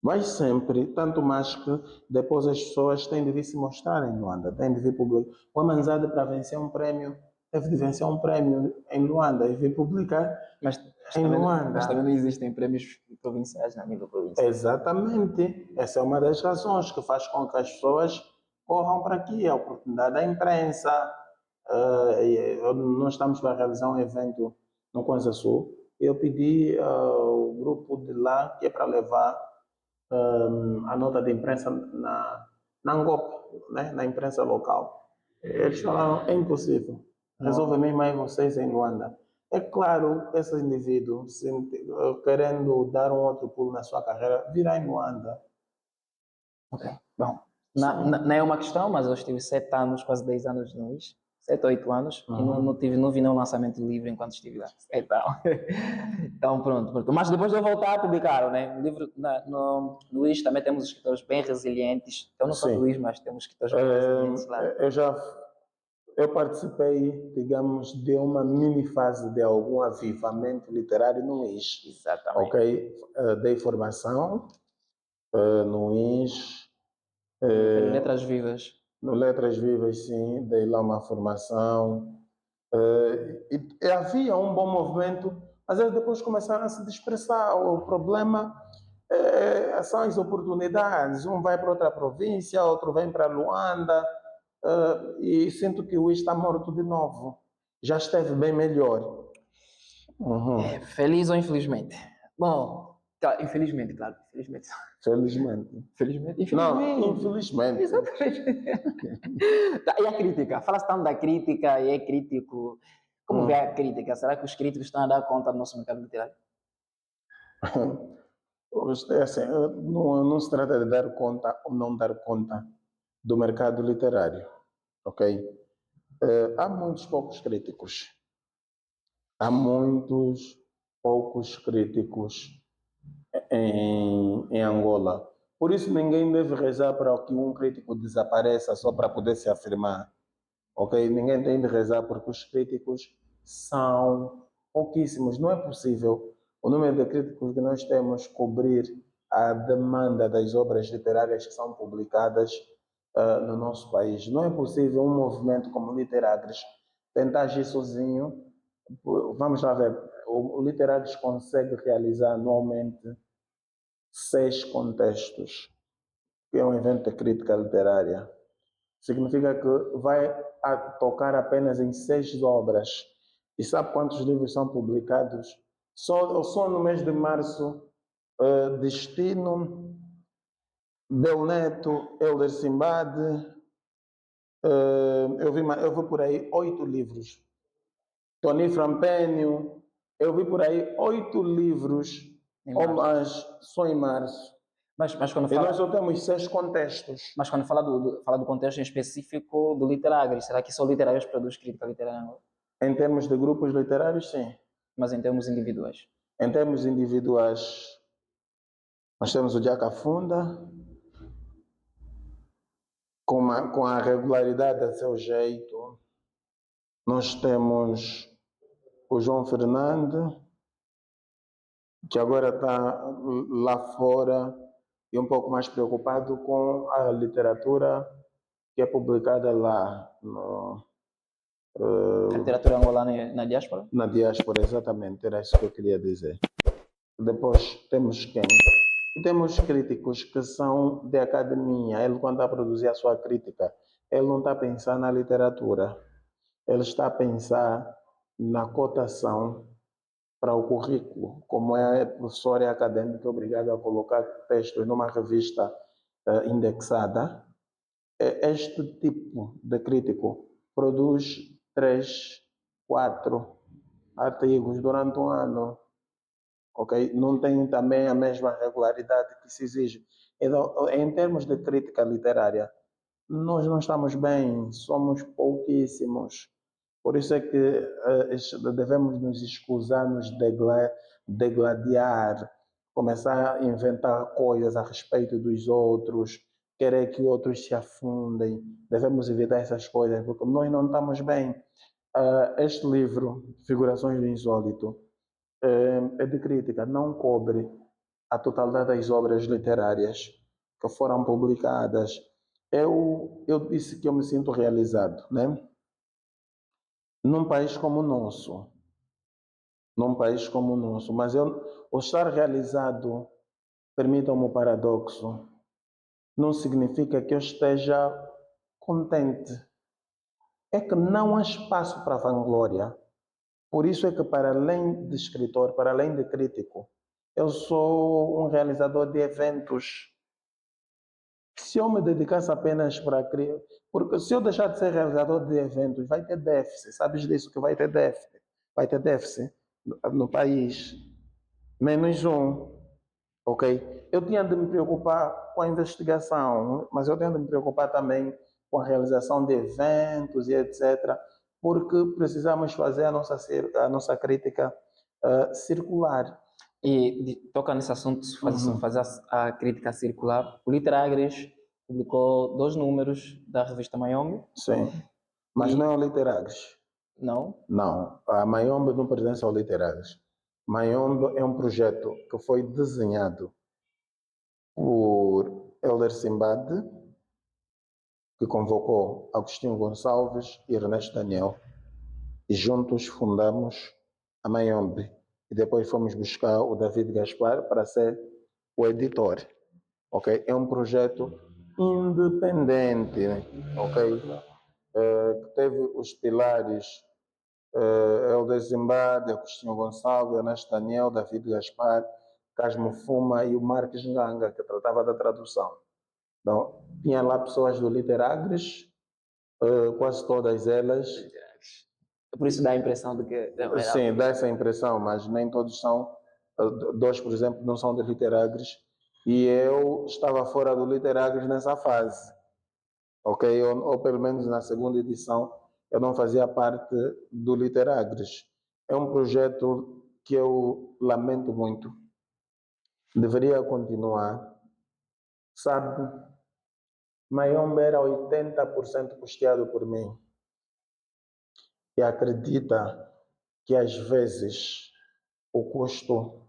Vai sempre, tanto mais que depois as pessoas têm de vir se mostrar em Luanda, têm de vir publicar. O Amanzade, para vencer um prémio, teve de vencer um prémio em Luanda e vir publicar em Luanda. Mas também não existem prêmios provinciais a nível provincial. Exatamente. Essa é uma das razões que faz com que as pessoas corram para aqui. A oportunidade da imprensa. Nós estamos para realizar um evento no Kwanza Sul. Eu pedi ao grupo de lá, que é para levar a nota de imprensa na Angope, né? Na imprensa local. Eles falaram, é impossível. Resolvem mesmo aí vocês em Luanda. É claro, esse indivíduo, querendo dar um outro pulo na sua carreira, virá em Luanda. Ok, bom. Não é uma questão, mas eu estive 7 anos, quase 10 anos no IS. 7 ou 8 anos, e não vi nenhum lançamento de livro enquanto estive lá. Então pronto. Mas depois de eu voltar, publicaram, né? O livro, no Luís também temos escritores bem resilientes. Eu não sou do Luís, mas temos escritores bem resilientes lá. Eu participei, digamos, de uma mini fase de algum avivamento literário no IS. Exatamente. Ok? Dei formação no IS. Letras Vivas. No Letras Vivas, sim, dei lá uma formação. E havia um bom movimento, mas eles depois começaram a se dispersar. O problema são as oportunidades. Um vai para outra província, outro vem para Luanda, e sinto que o está morto de novo. Já esteve bem melhor. Feliz ou infelizmente? Bom, infelizmente, claro. Felizmente. Não, infelizmente. Exatamente. E a crítica? Fala-se tanto da crítica e é crítico. Como vê a crítica? Será que os críticos estão a dar conta do nosso mercado literário? Assim, não se trata de dar conta ou não dar conta do mercado literário, ok? Há muitos poucos críticos. Há muitos poucos críticos em Angola. Por isso ninguém deve rezar para que um crítico desapareça só para poder se afirmar. Ok? Ninguém tem de rezar porque os críticos são pouquíssimos. Não é possível o número de críticos que nós temos cobrir a demanda das obras literárias que são publicadas no nosso país. Não é possível um movimento como o Literagres tentar agir sozinho. Vamos lá ver, o Literagres consegue realizar anualmente 6 contextos, que é um evento de crítica literária. Significa que vai tocar apenas em 6 obras. E sabe quantos livros são publicados? Só no mês de março, Destino, Belneto, Helder Simbade, eu vi por aí 8 livros. Tony Frampênio, eu vi por aí 8 livros, ou mais, só em março. Mas quando e nós só temos 6 contextos. Mas quando fala do contexto em específico do Literagres, será que só o Literagres produz crítica literária? Em termos de grupos literários, sim. Mas em termos individuais? Em termos individuais, nós temos o Jaca Funda, com a regularidade a seu jeito. Nós temos o João Fernando, que agora está lá fora e um pouco mais preocupado com a literatura que é publicada lá A literatura angolana na diáspora? Na diáspora, exatamente, era isso que eu queria dizer. Depois temos quem? E temos críticos que são de academia. Ele, quando está a produzir a sua crítica, ele não está a pensar na literatura. Ele está a pensar na cotação para o currículo. Como é professor e acadêmico obrigado a colocar textos numa revista indexada, este tipo de crítico produz 3, 4 artigos durante um ano. Okay? Não tem também a mesma regularidade que se exige. Então, em termos de crítica literária, nós não estamos bem, somos pouquíssimos. Por isso é que devemos nos escusar, nos degladiar, começar a inventar coisas a respeito dos outros, querer que outros se afundem. Devemos evitar essas coisas, porque nós não estamos bem. Este livro, Figurações do Insólito, é de crítica, não cobre a totalidade das obras literárias que foram publicadas. Eu disse que eu me sinto realizado, né? Num país como o nosso, mas o estar realizado, permitam-me o paradoxo, não significa que eu esteja contente. É que não há espaço para vanglória. Por isso é que, para além de escritor, para além de crítico, eu sou um realizador de eventos. Se eu me dedicasse apenas para criar... Porque se eu deixar de ser realizador de eventos, vai ter déficit. Sabes disso que vai ter déficit? Vai ter déficit no país. Menos um. Ok? Eu tinha de me preocupar com a investigação, mas eu tenho de me preocupar também com a realização de eventos e etc. Porque precisamos fazer a nossa crítica circular. E toca nesse assunto, fazer a crítica circular. O Literagres publicou 2 números da revista Mayombe. Sim. Mas não é o Literagres. Não? Não. A Mayombe não pertence ao Literagres. Mayombe é um projeto que foi desenhado por Helder Simbad, que convocou Agostinho Gonçalves e Ernesto Daniel. E juntos fundamos a Mayombe. E depois fomos buscar o David Gaspar para ser o editor. Okay? É um projeto independente, okay? Que teve os pilares Helder Zimbad, Agostinho Gonçalves, Ernesto Daniel, David Gaspar, Casmo Fuma e o Marques Nganga, que tratava da tradução. Então, tinha lá pessoas do Literagres, quase todas elas. Por isso dá a impressão de que... Sim, dá essa impressão, mas nem todos são. 2, por exemplo, não são de Literagres. E eu estava fora do Literagres nessa fase. Ok? Ou pelo menos na segunda edição, eu não fazia parte do Literagres. É um projeto que eu lamento muito. Deveria continuar. Sabe, Mayombe era 80% custeado por mim. E acredita que às vezes o custo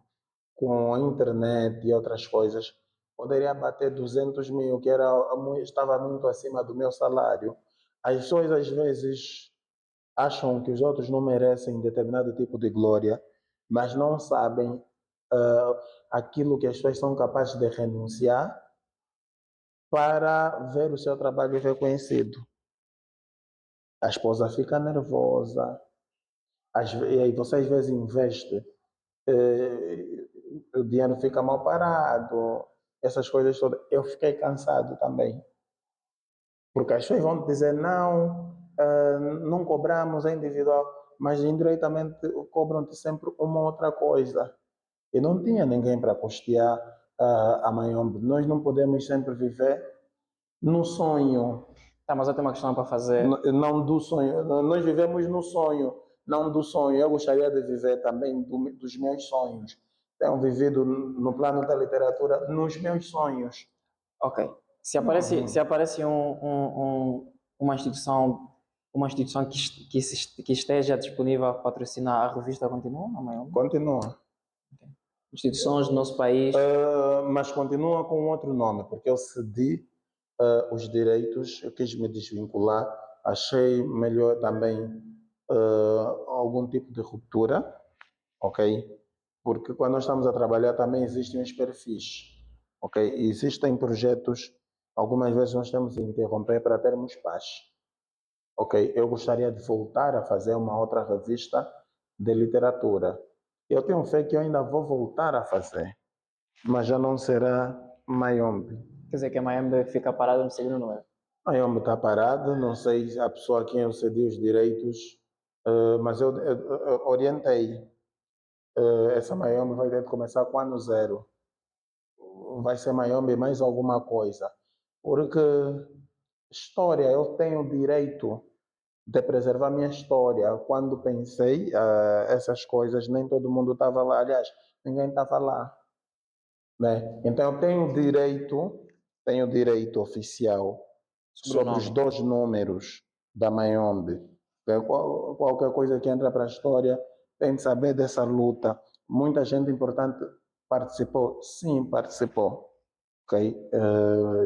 com a internet e outras coisas poderia bater 200 mil, que estava muito acima do meu salário. As pessoas às vezes acham que os outros não merecem determinado tipo de glória, mas não sabem aquilo que as pessoas são capazes de renunciar para ver o seu trabalho reconhecido. A esposa fica nervosa, e aí você às vezes investe, o dinheiro fica mal parado, essas coisas todas. Eu fiquei cansado também. Porque as pessoas vão dizer, não, não cobramos, é individual, mas indiretamente cobram-te sempre uma outra coisa. E não tinha ninguém para custear a Mayombe. Nós não podemos sempre viver no sonho. Tá, mas eu tenho uma questão para fazer. Não do sonho. Nós vivemos no sonho, não do sonho. Eu gostaria de viver também dos meus sonhos. Tenho vivido no plano da literatura nos meus sonhos. Ok. Se aparece uma instituição que esteja disponível a patrocinar, a revista continua? Não? Continua. Okay. Instituições do nosso país. Mas continua com outro nome, porque eu cedi os direitos, eu quis me desvincular, achei melhor também algum tipo de ruptura, ok? Porque quando nós estamos a trabalhar também existem os perfis, ok? E existem projetos, algumas vezes nós temos que interromper para termos paz, ok? Eu gostaria de voltar a fazer uma outra revista de literatura. Eu tenho fé que eu ainda vou voltar a fazer, mas já não será Mayombe. Quer dizer que a Miami fica parada no segundo número. Mayombe está parado, não sei a pessoa a quem eu cedi os direitos, mas eu orientei. Essa Mayombe vai ter que começar com ano zero. Vai ser Mayombe mais alguma coisa. Porque história, eu tenho o direito de preservar minha história. Quando pensei essas coisas, nem todo mundo estava lá. Aliás, ninguém estava lá, né? Então eu tenho direito oficial sobre os Sobrenome. 2 números da Mayombe. Qualquer coisa que entra para a história tem de saber dessa luta. Muita gente importante participou, sim, participou. Ok?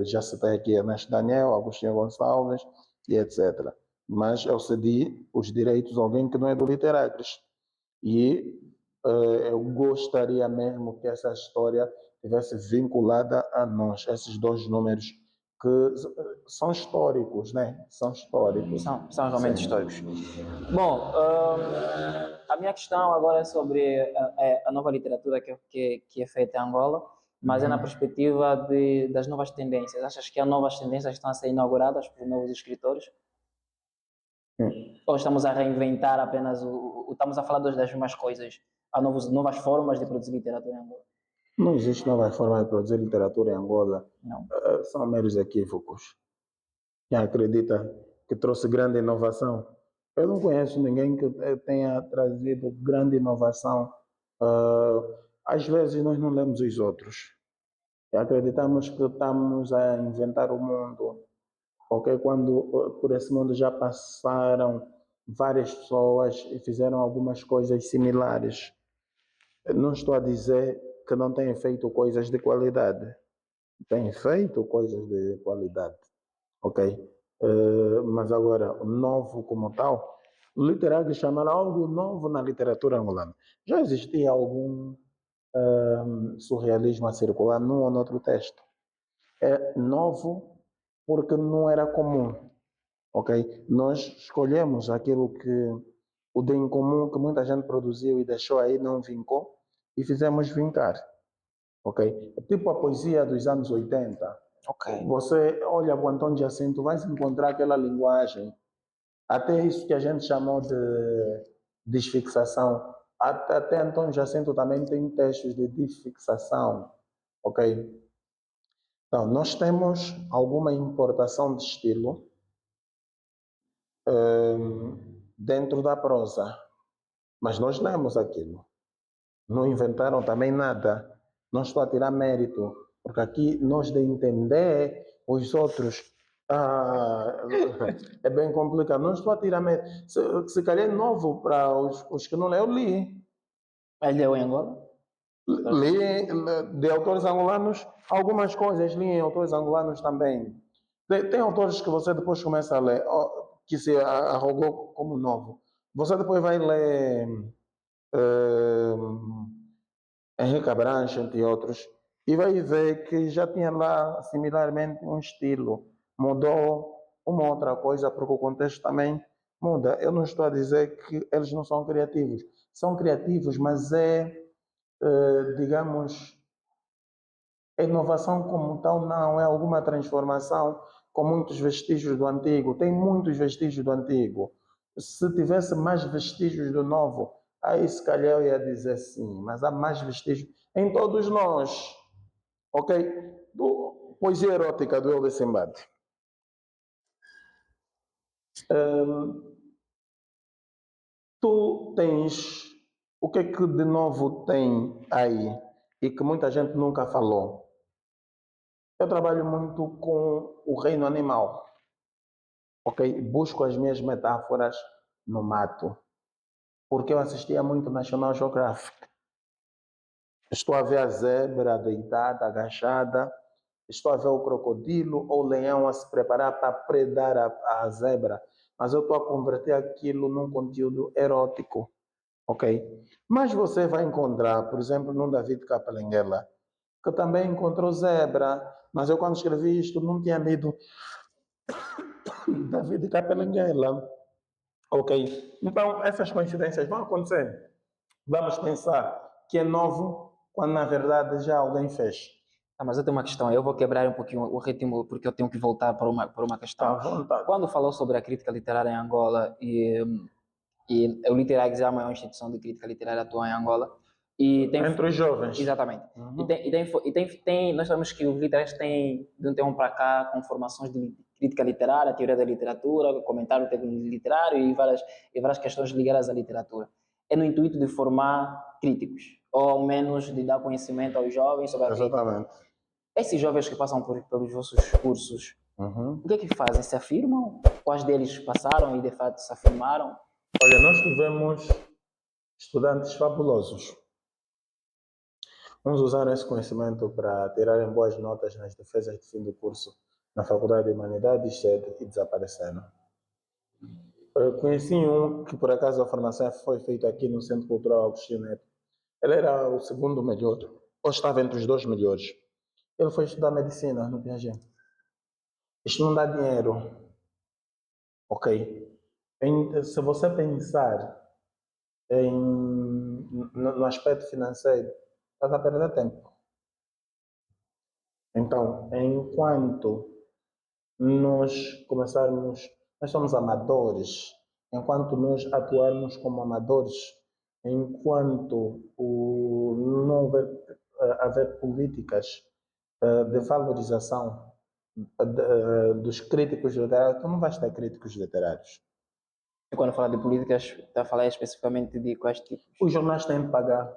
Já citei aqui Ernesto Daniel, Agostinho Gonçalves e etc. Mas eu cedi os direitos a alguém que não é do Literagres. E eu gostaria mesmo que essa história tivesse vinculada a nós, esses 2 números que são históricos, né? São históricos. São realmente Sim. históricos. Bom, a minha questão agora é sobre a nova literatura que é feita em Angola, mas é na perspectiva das novas tendências. Achas que as novas tendências estão a ser inauguradas por novos escritores? Ou estamos a reinventar apenas estamos a falar das mesmas coisas, há novas formas de produzir literatura em Angola? Não existe nova forma de produzir literatura em Angola. Não. São meros equívocos. Quem acredita que trouxe grande inovação? Eu não conheço ninguém que tenha trazido grande inovação. Às vezes nós não lemos os outros. E acreditamos que estamos a inventar o mundo. Ok? Quando por esse mundo já passaram várias pessoas e fizeram algumas coisas similares. Não estou a dizer que não têm feito coisas de qualidade. Têm feito coisas de qualidade. Ok? Mas agora, o novo como tal, literário chamar algo novo na literatura angolana. Já existia algum surrealismo a circular num ou noutro texto. É novo porque não era comum, ok? Nós escolhemos aquilo que o de incomum que muita gente produziu e deixou aí, não vincou, e fizemos vincar, ok? É tipo a poesia dos anos 80. Ok. Você olha o Antônio Jacinto, vai encontrar aquela linguagem, até isso que a gente chamou de desfixação. Até Antônio Jacinto também tem textos de desfixação, ok? Então, nós temos alguma importação de estilo dentro da prosa, mas nós lemos aquilo. Não inventaram também nada. Não estou a tirar mérito, porque aqui nós de entender os outros é bem complicado. Não estou a tirar mérito. Se calhar é novo para os que não leu, eu li. Ele deu em Angola? Li de autores angolanos algumas coisas, li em autores angolanos também. Tem autores que você depois começa a ler, que se arrogou como novo. Você depois vai ler Henrique Abranches, entre outros, e vai ver que já tinha lá similarmente um estilo. Mudou uma outra coisa, porque o contexto também muda. Eu não estou a dizer que eles não são criativos. São criativos, mas digamos, a inovação como tal não é alguma transformação com muitos vestígios do antigo. Tem muitos vestígios do antigo. Se tivesse mais vestígios do novo, aí se calhar eu ia dizer sim, mas há mais vestígios em todos nós. Ok? Poesia erótica do Helder Simbad. Tu tens o que é que de novo tem aí e que muita gente nunca falou? Eu trabalho muito com o reino animal, ok? Busco as minhas metáforas no mato, porque eu assistia muito National Geographic. Estou a ver a zebra deitada, agachada, estou a ver o crocodilo ou o leão a se preparar para predar a zebra. mas eu estou a converter aquilo num conteúdo erótico, ok? Mas você vai encontrar, por exemplo, num David Capelenguela, que também encontrou zebra, mas eu quando escrevi isto não tinha lido David Capelenguela, ok? Então essas coincidências vão acontecer. Vamos pensar que é novo quando na verdade já alguém fez. Mas eu tenho uma questão, eu vou quebrar um pouquinho o ritmo porque eu tenho que voltar para uma Tá à questão. vontade. Quando falou sobre a crítica literária em Angola e o Literários é a maior instituição de crítica literária atual em Angola, e tem, Entre os jovens. exatamente, Uhum. nós sabemos que os literários têm, de um tempo para cá, com formações de crítica literária, teoria da literatura, comentário técnico literário e várias questões ligadas à literatura. É no intuito de formar críticos, ou ao menos de dar conhecimento aos jovens sobre a crítica. Exatamente. Esses jovens que passam pelos vossos cursos, Uhum. o que é que fazem? Se afirmam? Quais deles passaram e de fato se afirmaram? Olha, nós tivemos estudantes fabulosos. Uns usaram esse conhecimento para tirarem boas notas nas defesas de fim do curso na Faculdade de Humanidades e desapareceram. Eu conheci um que, por acaso, a formação foi feita aqui no Centro Cultural Agostinho Neto. Ele era o segundo melhor, ou estava entre os dois melhores. Ele foi estudar medicina no Piaget. Isto não dá dinheiro, ok? Se você pensar no aspecto financeiro, estás a perder tempo. Então, enquanto nós somos amadores, enquanto nós atuarmos como amadores, enquanto não haver políticas de valorização dos críticos literários, tu não vais ter críticos literários. E quando fala de políticas, está a falar especificamente de quais tipos? Os jornais têm de pagar.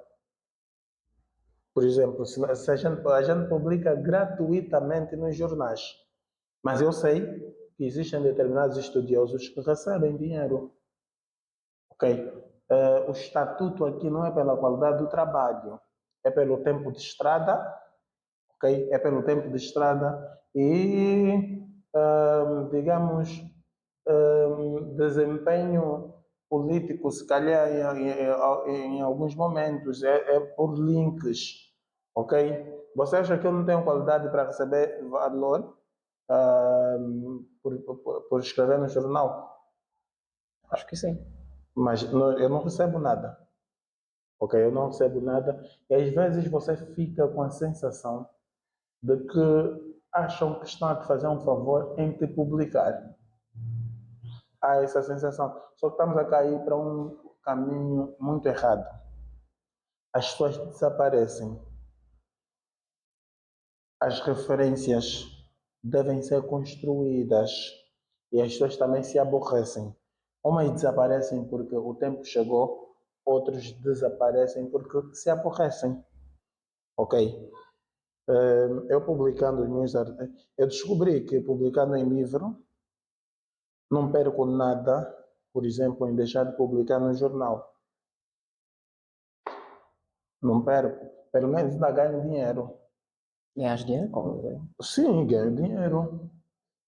Por exemplo, se a gente publica gratuitamente nos jornais, mas eu sei que existem determinados estudiosos que recebem dinheiro. Ok? O estatuto aqui não é pela qualidade do trabalho, é pelo tempo de estrada, ok? É pelo tempo de estrada e, digamos, desempenho político, se calhar em alguns momentos, é por links, ok? Você acha que eu não tenho qualidade para receber valor por escrever no jornal? Acho que sim. Mas eu não recebo nada, ok? Eu não recebo nada e às vezes você fica com a sensação de que acham que estão a te fazer um favor em te publicar. Há essa sensação. Só que estamos a cair para um caminho muito errado. As pessoas desaparecem. As referências devem ser construídas e as pessoas também se aborrecem. Umas desaparecem porque o tempo chegou, outros desaparecem porque se aborrecem. Ok? Eu publicando os meus artigos, eu descobri que publicando em livro não perco nada, por exemplo, em deixar de publicar no jornal. Não perco. Pelo menos ainda ganho dinheiro. Ganhas dinheiro? Como? Sim, ganho dinheiro.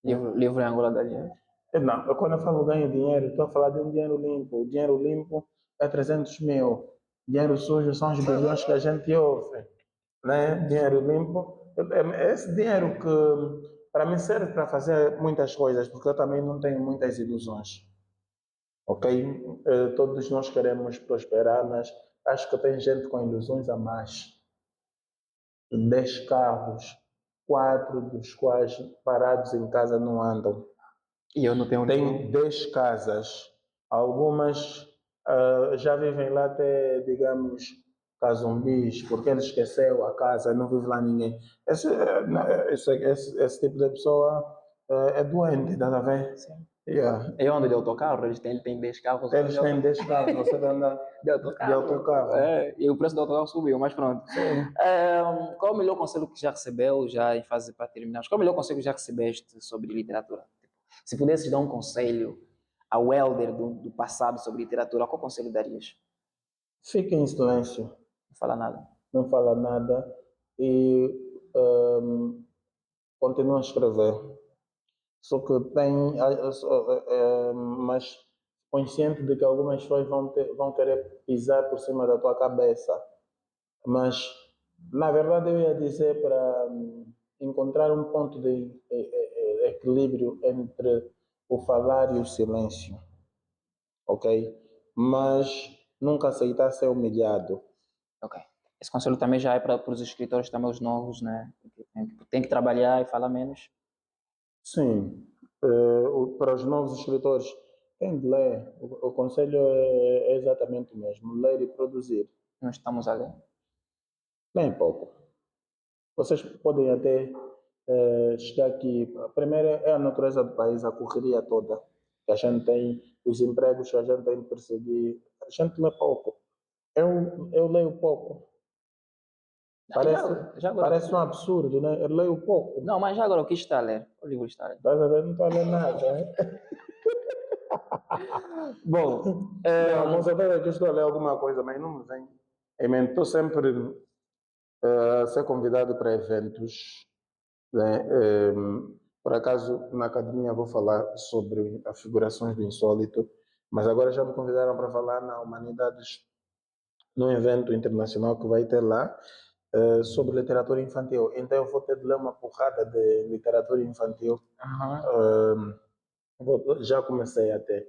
Livro em Angola dá dinheiro? Não, quando eu falo ganho dinheiro, estou a falar de um dinheiro limpo. O dinheiro limpo é 300 mil. Dinheiro sujo são os bilhões que a gente ouve. Né? Dinheiro limpo. É esse dinheiro que, para mim, serve para fazer muitas coisas, porque eu também não tenho muitas ilusões. Ok? Todos nós queremos prosperar, mas acho que tem gente com ilusões a mais. 10 carros, 4 dos quais parados em casa não andam. E eu não tenho Tem 10 casas, algumas já vivem lá até, digamos, casumbis, porque ele esqueceu a casa, não vive lá ninguém. Esse tipo de pessoa é doente, estás a ver? Sim. Yeah. E onde de autocarro? Ele tem 10 carros. Eles têm 10 carros, você vai andar De de autocarro. autocarro. E o preço do autocarro subiu, mas pronto. Sim. Qual o melhor conselho que já recebeu, já em fase para terminar? Qual o melhor conselho que já recebeste sobre literatura? Se pudesses dar um conselho ao Helder do passado sobre literatura, qual conselho darias? Fique em silêncio, Não fala nada. não fala nada e continua a escrever. Só que mas consciente de que algumas pessoas vão querer pisar por cima da tua cabeça. Mas, na verdade, eu ia dizer para encontrar um ponto de equilíbrio entre o falar e o silêncio, ok? Mas nunca aceitar ser humilhado. Ok. Esse conselho também já é para os escritores também, os novos, né? Porque tem que trabalhar e falar menos. Sim, para os novos escritores, tem de ler. O conselho é exatamente o mesmo: ler e produzir. Não estamos a ler. Bem pouco. Vocês podem até chegar aqui. Primeiro é a natureza do país, a correria toda que a gente tem, os empregos que a gente tem de perseguir. A gente lê pouco. Eu leio pouco. Já agora. Parece um absurdo, né? Eu leio pouco. Não, mas já agora o que está a ler? O livro está a ler. Estás a ver? Não estou a ler nada. Né? Bom, Não, com certeza que eu estou a ler alguma coisa, mas não me vem. Estou sempre a ser convidado para eventos. Né? Por acaso, na academia vou falar sobre as figurações do insólito, mas agora já me convidaram para falar na Humanidades, num evento internacional que vai ter lá, sobre literatura infantil. Então eu vou ter de ler uma porrada de literatura infantil. Já comecei até,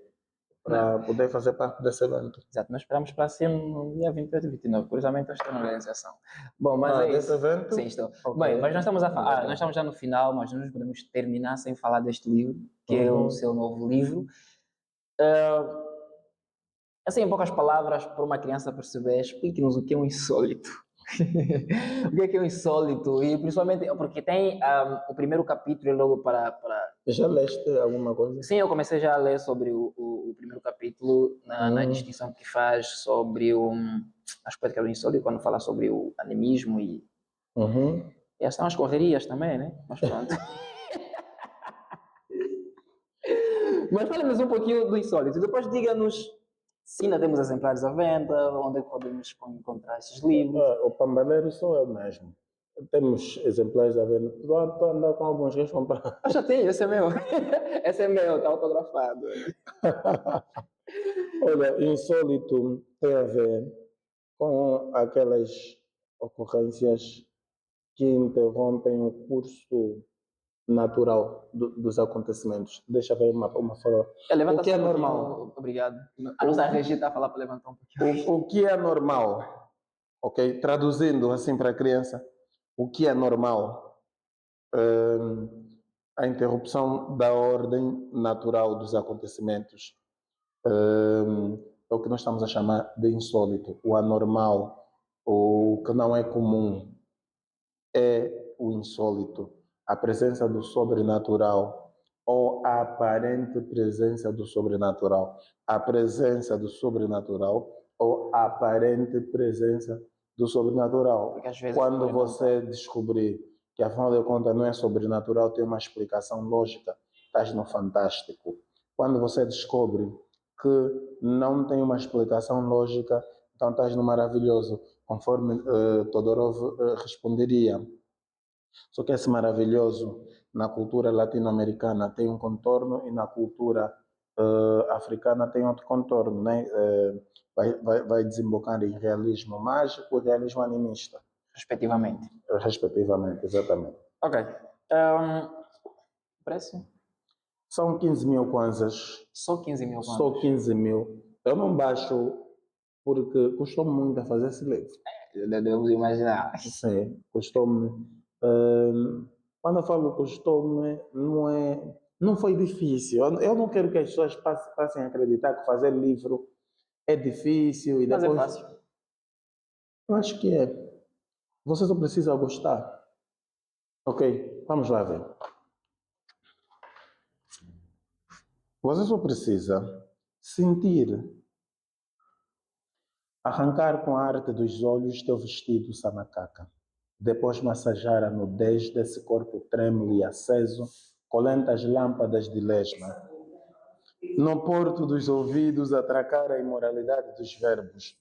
para não. poder fazer parte desse evento. Exato, nós esperamos para ser no dia 28 e 29. Curiosamente, eu estou na organização. Bom, mas é Desse isso. evento? Sim, estou. Ok. Bem, mas nós estamos, Legal. nós estamos já no final, mas não nos podemos terminar sem falar deste livro, que é o Uhum. seu novo livro. Assim, em poucas palavras, para uma criança perceber, explique-nos o que é um insólito. O que é um insólito? E principalmente porque tem o primeiro capítulo é logo para... Já leste alguma coisa? Sim, eu comecei já a ler sobre o primeiro capítulo na distinção que faz sobre o aspecto que é o insólito, quando fala sobre o animismo e essas são as correrias também, né? Mas pronto. Mas fale-nos um pouquinho do insólito e depois diga-nos se ainda temos exemplares à venda, onde é que podemos encontrar esses livros. O pambaleiro sou eu mesmo. Temos exemplares à venda. Estou a andar com alguns que comprar. Eu já tenho, esse é meu. Esse é meu, está autografado. Olha, insólito tem a ver com aquelas ocorrências que interrompem o curso natural dos acontecimentos. Deixa eu ver uma forma. O que é normal? Obrigado. A nossa Regi está a falar para levantar um pouquinho. O que é normal? Ok? Traduzindo assim para a criança, o que é normal? A interrupção da ordem natural dos acontecimentos. É o que nós estamos a chamar de insólito, o anormal, o que não é comum. É o insólito, a presença do sobrenatural ou a aparente presença do sobrenatural, a presença do sobrenatural ou a aparente presença do sobrenatural. Porque às vezes Quando você descobrir que afinal de contas não é sobrenatural, tem uma explicação lógica, estás no fantástico. Quando você descobre que não tem uma explicação lógica, então estás no maravilhoso, conforme Todorov responderia. Só que esse maravilhoso na cultura latino-americana tem um contorno e na cultura africana tem outro contorno, né? Vai desembocar em realismo mágico e realismo animista. Respectivamente. Respectivamente, exatamente. Ok. Preço? São 15 mil kwanzas. Só 15 mil kwanzas? Só 15 mil. Eu não baixo porque custou muito a fazer esse livro. Devemos imaginar. Sim, custou-me. Quando eu falo custou-me, não foi difícil. Eu não quero que as pessoas passem a acreditar que fazer livro é difícil e Mas depois. é fácil. Eu acho que é. Você só precisa gostar. Ok, vamos lá ver. Você só precisa sentir, arrancar com a arte dos olhos teu vestido samacaca. Depois massagear a nudez desse corpo trêmulo e aceso, colando as lâmpadas de lesma. No porto dos ouvidos, atracar a imoralidade dos verbos.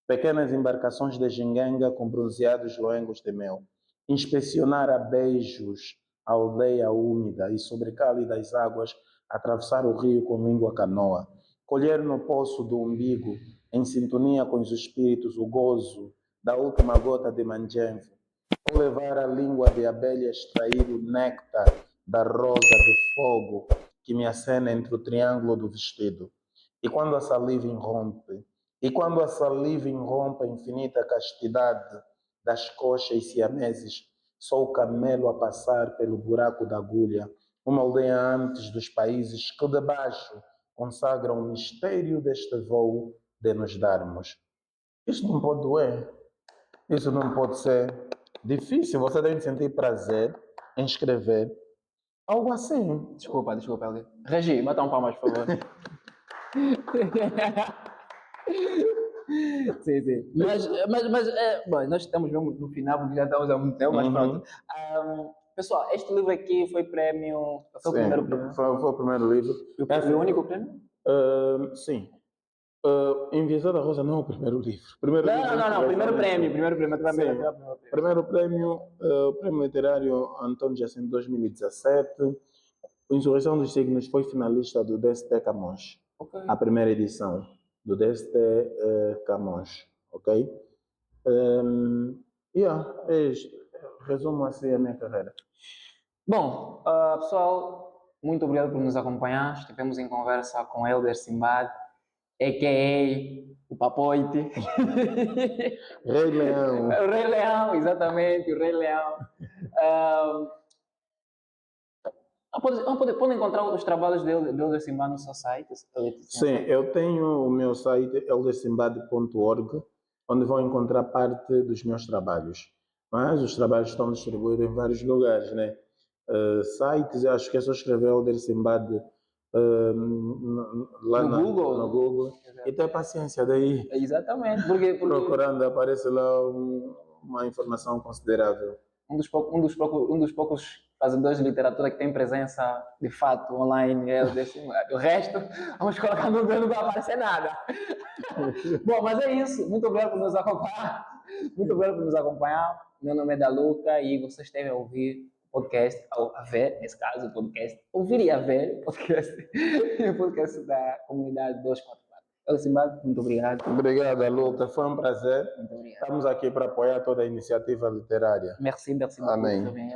Pequenas embarcações de gingenga com bronzeados loengos de mel. Inspecionar a beijos a aldeia úmida e sobre cálidas águas, atravessar o rio com língua canoa, colher no poço do umbigo, em sintonia com os espíritos, o gozo da última gota de manjenvo, ou levar a língua de abelha extrair o néctar da rosa de fogo que me acena entre o triângulo do vestido. E quando a saliva irrompe, a infinita castidade das coxas siameses, sou o camelo a passar pelo buraco da agulha, uma aldeia antes dos países que debaixo consagram o mistério deste voo de nos darmos. Isto não pode doer, isso não pode ser difícil, você deve sentir prazer em escrever algo assim. Desculpa, Helder. Regi, bata um palmas, por favor. Sim. Bom, nós estamos mesmo no final, porque já estamos há muito tempo, mas pronto. Pessoal, este livro aqui foi prêmio. Foi o primeiro prêmio? Foi o primeiro livro. Foi o único prêmio? Sim. Enviesada da Rosa não é o primeiro livro. Primeiro prêmio. Primeiro prêmio, o prêmio literário Antônio Jacinto 2017. Insurreição dos Signos foi finalista do DST Camões. Okay. A primeira edição do DST Camões. Ok? É isto. Resumo assim a minha carreira. Bom, pessoal, muito obrigado por nos acompanhar. Estivemos em conversa com Helder Simbad, a.k.a. o Papoite. Rei Leão. O Rei Leão, exatamente, o Rei Leão. Podem encontrar os trabalhos de Helder Simbad no seu site? Sim, eu tenho o meu site heldersimbad.org, onde vão encontrar parte dos meus trabalhos. Mas os trabalhos estão distribuídos em vários lugares, né? Sites, acho que é só escrever Helder Simbad lá no Google. E ter paciência daí. Exatamente. Procurando, aparece lá uma informação considerável. Um dos poucos fazedores de literatura que tem presença de fato online é o desse. O resto, vamos colocar no Google, não vai aparecer nada. Bom, mas é isso. Muito obrigado por nos acompanhar. Meu nome é Daluca e você esteve a ouvir o podcast, ou a ver, nesse caso, o podcast. Ouvir e a ver o podcast da comunidade 244. Elisimbad, muito obrigado. Obrigado, Daluca. Foi um prazer. Muito obrigado. Estamos aqui para apoiar toda a iniciativa literária. Merci. Amém. Muito bem.